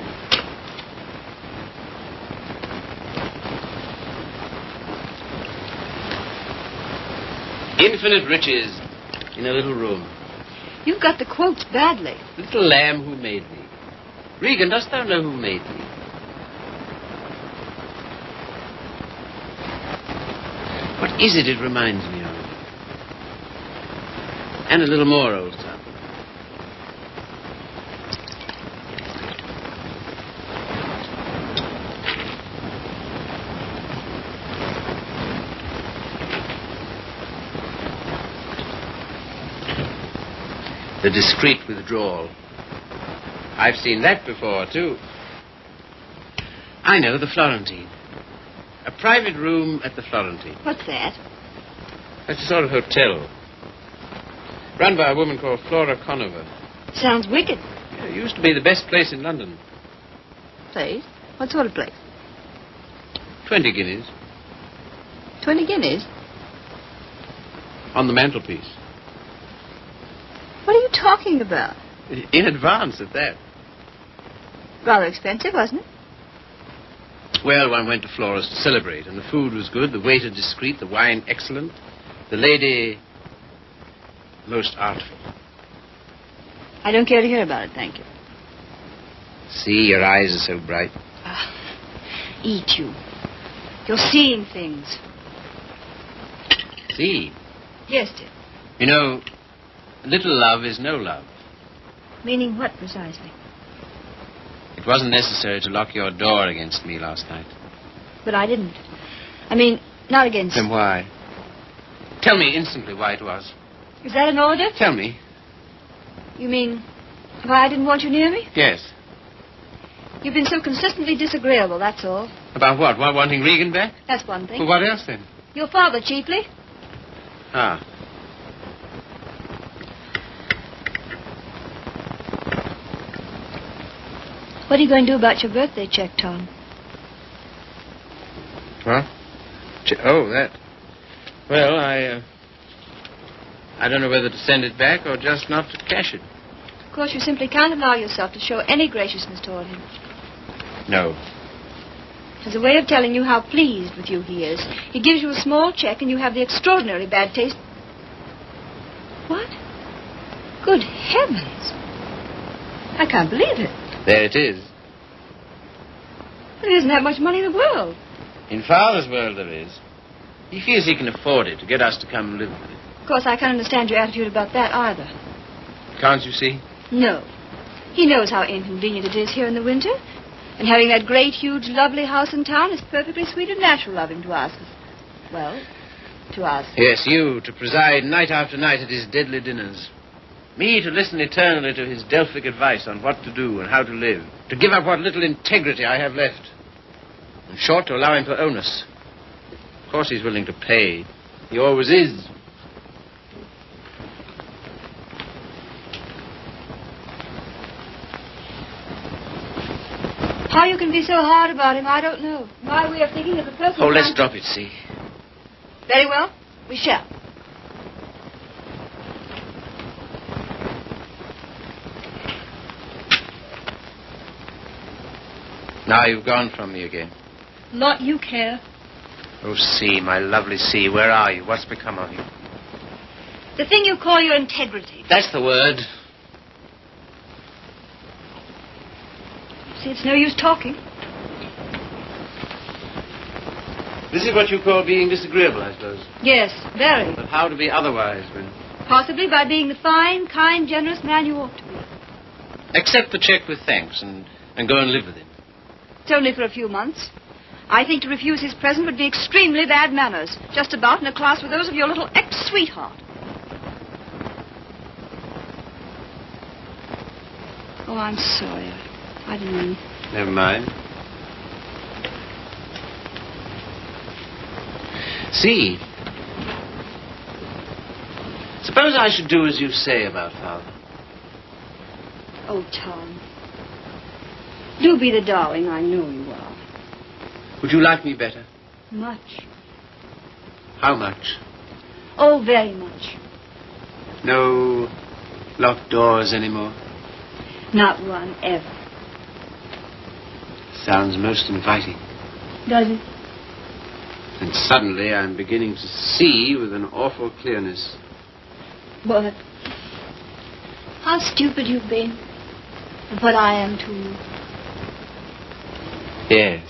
Speaker 1: Infinite riches in a little room.
Speaker 4: You've got the quotes badly.
Speaker 1: Little lamb who made me. Regan, dost thou know who made me? What is it reminds me of? And a little more, old son. The discreet withdrawal. I've seen that before, too. I know, the Florentine. A private room at the Florentine.
Speaker 4: What's that?
Speaker 1: That's a sort of hotel. Run by a woman called Flora Conover.
Speaker 4: Sounds wicked.
Speaker 1: Yeah, it used to be the best place in London.
Speaker 4: Place? What sort of place?
Speaker 1: 20 guineas.
Speaker 4: 20 guineas?
Speaker 1: On the mantelpiece.
Speaker 4: What are you talking about?
Speaker 1: In advance at that.
Speaker 4: Rather expensive, wasn't it?
Speaker 1: Well, one went to Flora's to celebrate, and the food was good, the waiter discreet, the wine excellent, the lady most artful.
Speaker 4: I don't care to hear about it, thank you.
Speaker 1: See, your eyes are so bright.
Speaker 4: Eat you. You're seeing things.
Speaker 1: See?
Speaker 4: Yes, dear.
Speaker 1: You know, little love is no love.
Speaker 4: Meaning what, precisely?
Speaker 1: It wasn't necessary to lock your door against me last night.
Speaker 4: But I didn't. I mean, not against...
Speaker 1: Then why? Tell me instantly why it was.
Speaker 4: Is that an order?
Speaker 1: Tell me.
Speaker 4: You mean why I didn't want you near me?
Speaker 1: Yes.
Speaker 4: You've been so consistently disagreeable, that's all.
Speaker 1: About what? Wanting Regan back?
Speaker 4: That's one thing.
Speaker 1: Well, what else then?
Speaker 4: Your father, chiefly.
Speaker 1: Ah.
Speaker 4: What are you going to do about your birthday check, Tom?
Speaker 1: What? Oh, that. Well, I don't know whether to send it back or just not to cash it.
Speaker 4: Of course, you simply can't allow yourself to show any graciousness toward him.
Speaker 1: No.
Speaker 4: As a way of telling you how pleased with you he is, he gives you a small check and you have the extraordinary bad taste... What? Good heavens. I can't believe it.
Speaker 1: There it is.
Speaker 4: There isn't that much money in the world.
Speaker 1: In Father's world there is. He feels he can afford it to get us to come and live with him.
Speaker 4: Of course, I can't understand your attitude about that either.
Speaker 1: Can't you see?
Speaker 4: No. He knows how inconvenient it is here in the winter. And having that great, huge, lovely house in town is perfectly sweet and natural of him to ask us. Well, to ask.
Speaker 1: Yes, you, to preside night after night at his deadly dinners. Me, to listen eternally to his Delphic advice on what to do and how to live. To give up what little integrity I have left. In short, to allow him to own us. Of course he's willing to pay. He always is.
Speaker 4: How you can be so hard about him, I don't know. My way of thinking is a person...
Speaker 1: Oh, let's drop it, see.
Speaker 4: Very well. We shall.
Speaker 1: Now you've gone from me again.
Speaker 4: Not you care.
Speaker 1: Oh, C, my lovely C, where are you? What's become of you?
Speaker 4: The thing you call your integrity.
Speaker 1: That's the word.
Speaker 4: See, it's no use talking.
Speaker 1: This is what you call being disagreeable, I suppose.
Speaker 4: Yes, very.
Speaker 1: But how to be otherwise when...
Speaker 4: Possibly by being the fine, kind, generous man you ought to be.
Speaker 1: Accept the check with thanks and go and live with him.
Speaker 4: It's only for a few months. I think to refuse his present would be extremely bad manners. Just about in a class with those of your little ex-sweetheart. Oh, I'm sorry. I didn't mean...
Speaker 1: Never mind. See, suppose I should do as you say about Father.
Speaker 4: Oh, Tom. Do be the darling I know you are.
Speaker 1: Would you like me better?
Speaker 4: Much.
Speaker 1: How much?
Speaker 4: Oh, very much.
Speaker 1: No locked doors anymore?
Speaker 4: Not one, ever.
Speaker 1: Sounds most inviting.
Speaker 4: Does it?
Speaker 1: And suddenly I'm beginning to see with an awful clearness.
Speaker 4: What? How stupid you've been. And what I am too.
Speaker 1: Yes.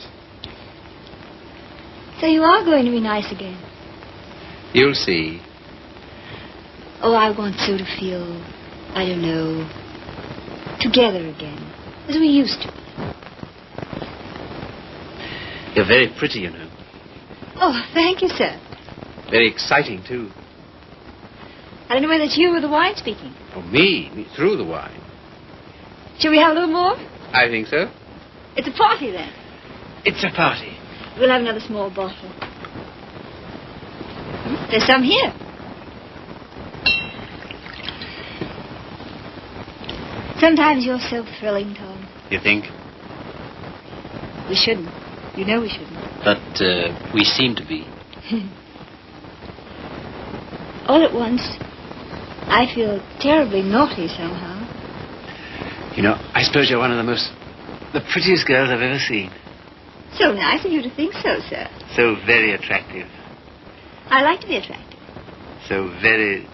Speaker 4: So you are going to be nice again.
Speaker 1: You'll see.
Speaker 4: Oh, I want so to feel, I don't know, together again, as we used to.
Speaker 1: You're very pretty, you know.
Speaker 4: Oh, thank you, sir.
Speaker 1: Very exciting, too.
Speaker 4: I don't know whether it's you or the wine speaking.
Speaker 1: Oh, me through the wine.
Speaker 4: Shall we have a little more?
Speaker 1: I think so.
Speaker 4: It's a party, then.
Speaker 1: It's a party.
Speaker 4: We'll have another small bottle. There's some here. Sometimes you're so thrilling, Tom.
Speaker 1: You think?
Speaker 4: We shouldn't. You know we shouldn't.
Speaker 1: But we seem to be.
Speaker 4: All at once, I feel terribly naughty somehow.
Speaker 1: You know, I suppose you're one of the prettiest girls I've ever seen.
Speaker 4: So nice of you to think so, sir.
Speaker 1: So very attractive.
Speaker 4: I like to be attractive.
Speaker 1: So very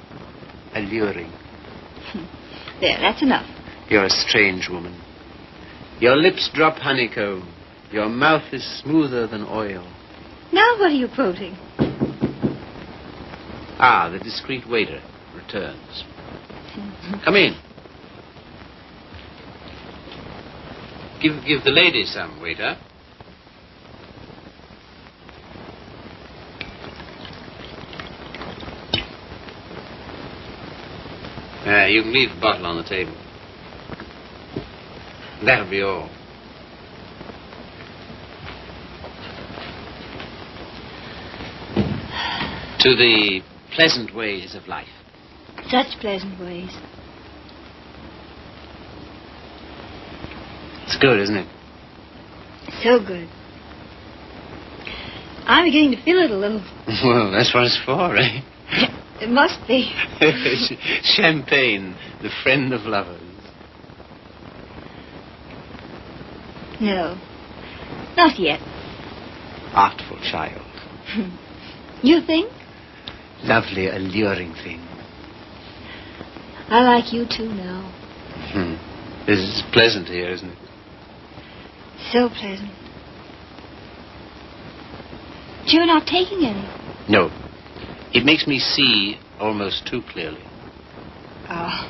Speaker 1: alluring.
Speaker 4: There, that's enough.
Speaker 1: You're a strange woman. Your lips drop honeycomb. Your mouth is smoother than oil.
Speaker 4: Now what are you quoting?
Speaker 1: Ah, the discreet waiter returns. Come in. Give the lady some, waiter. You can leave the bottle on the table. That'll be all. To the pleasant ways of life.
Speaker 4: Such pleasant ways.
Speaker 1: It's good, isn't it?
Speaker 4: So good. I'm beginning to feel it a little.
Speaker 1: Well, that's what it's for, eh?
Speaker 4: It must be.
Speaker 1: Champagne, the friend of lovers.
Speaker 4: No, not yet.
Speaker 1: Artful child.
Speaker 4: You think?
Speaker 1: Lovely, alluring thing.
Speaker 4: I like you too now.
Speaker 1: This is pleasant here, isn't it?
Speaker 4: So pleasant. But you're not taking any.
Speaker 1: No. It makes me see almost too clearly.
Speaker 4: Oh,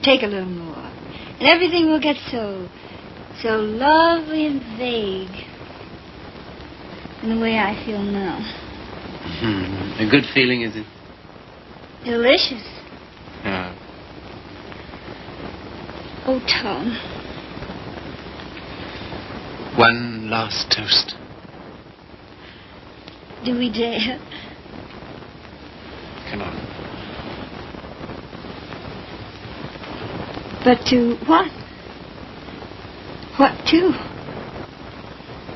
Speaker 4: take a little more. And everything will get so lovely and vague. In the way I feel now.
Speaker 1: A good feeling, is it?
Speaker 4: Delicious.
Speaker 1: Yeah.
Speaker 4: Oh, Tom.
Speaker 1: One last toast.
Speaker 4: Do we dare?
Speaker 1: Come on.
Speaker 4: But to what? What to?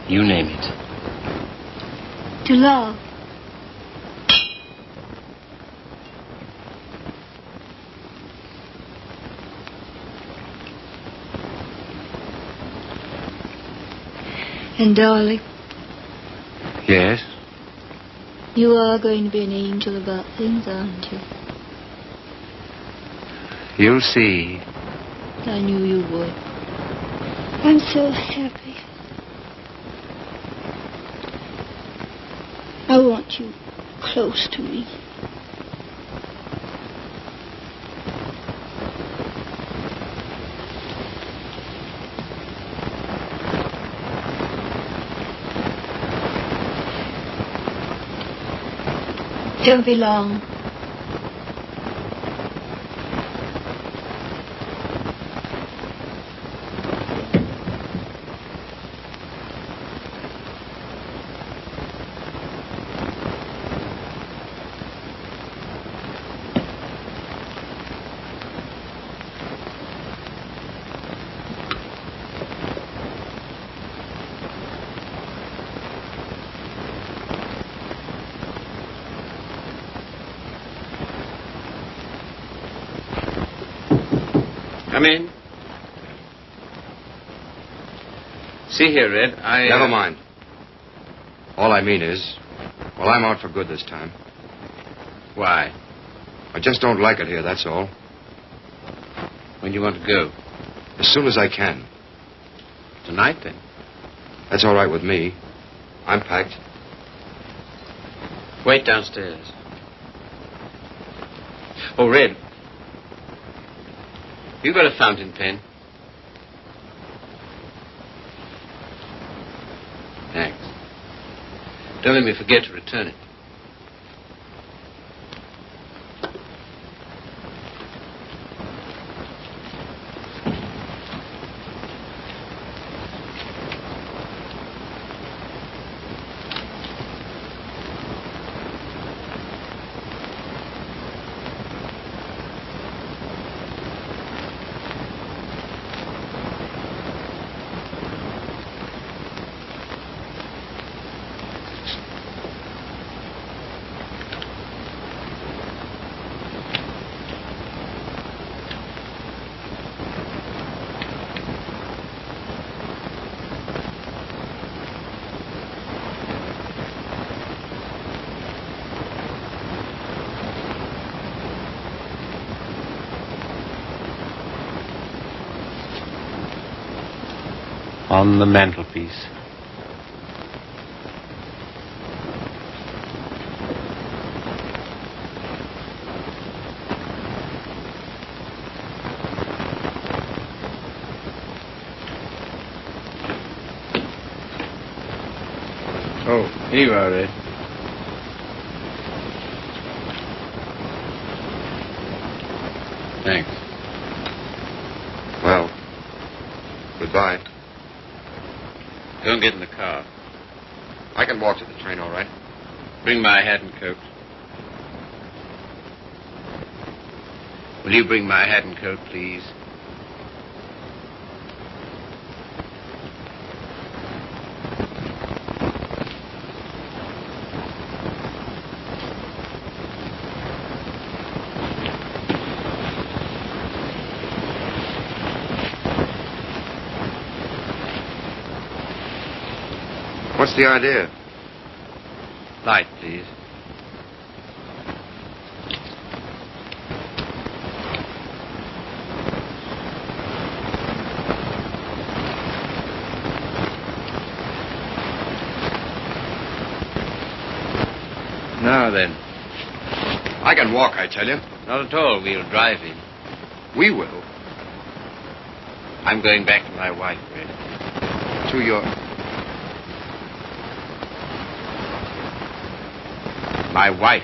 Speaker 1: You name it.
Speaker 4: To love. And darling.
Speaker 1: Yes?
Speaker 4: You are going to be an angel about things, aren't you?
Speaker 1: You'll see.
Speaker 4: I knew you would. I'm so happy. I want you close to me. Don't be long.
Speaker 1: Come in. See here, Red,
Speaker 6: Never mind. All I mean is, well, I'm out for good this time.
Speaker 1: Why?
Speaker 6: I just don't like it here, that's all.
Speaker 1: When do you want to go?
Speaker 6: As soon as I can.
Speaker 1: Tonight, then?
Speaker 6: That's all right with me. I'm packed.
Speaker 1: Wait downstairs. Oh, Red. You got a fountain pen? Thanks. Don't let me forget to return it. On the mantelpiece. Oh, here you are, Red. Thanks.
Speaker 6: Well, goodbye.
Speaker 1: Don't get in the car.
Speaker 6: I can walk to the train, all right?
Speaker 1: Bring my hat and coat. Will you bring my hat and coat, please?
Speaker 6: What's the idea?
Speaker 1: Light, please. Now then.
Speaker 6: I can walk, I tell you.
Speaker 1: Not at all. We'll drive in.
Speaker 6: We will.
Speaker 1: I'm going back to my wife, Red.
Speaker 6: To your...
Speaker 1: My wife.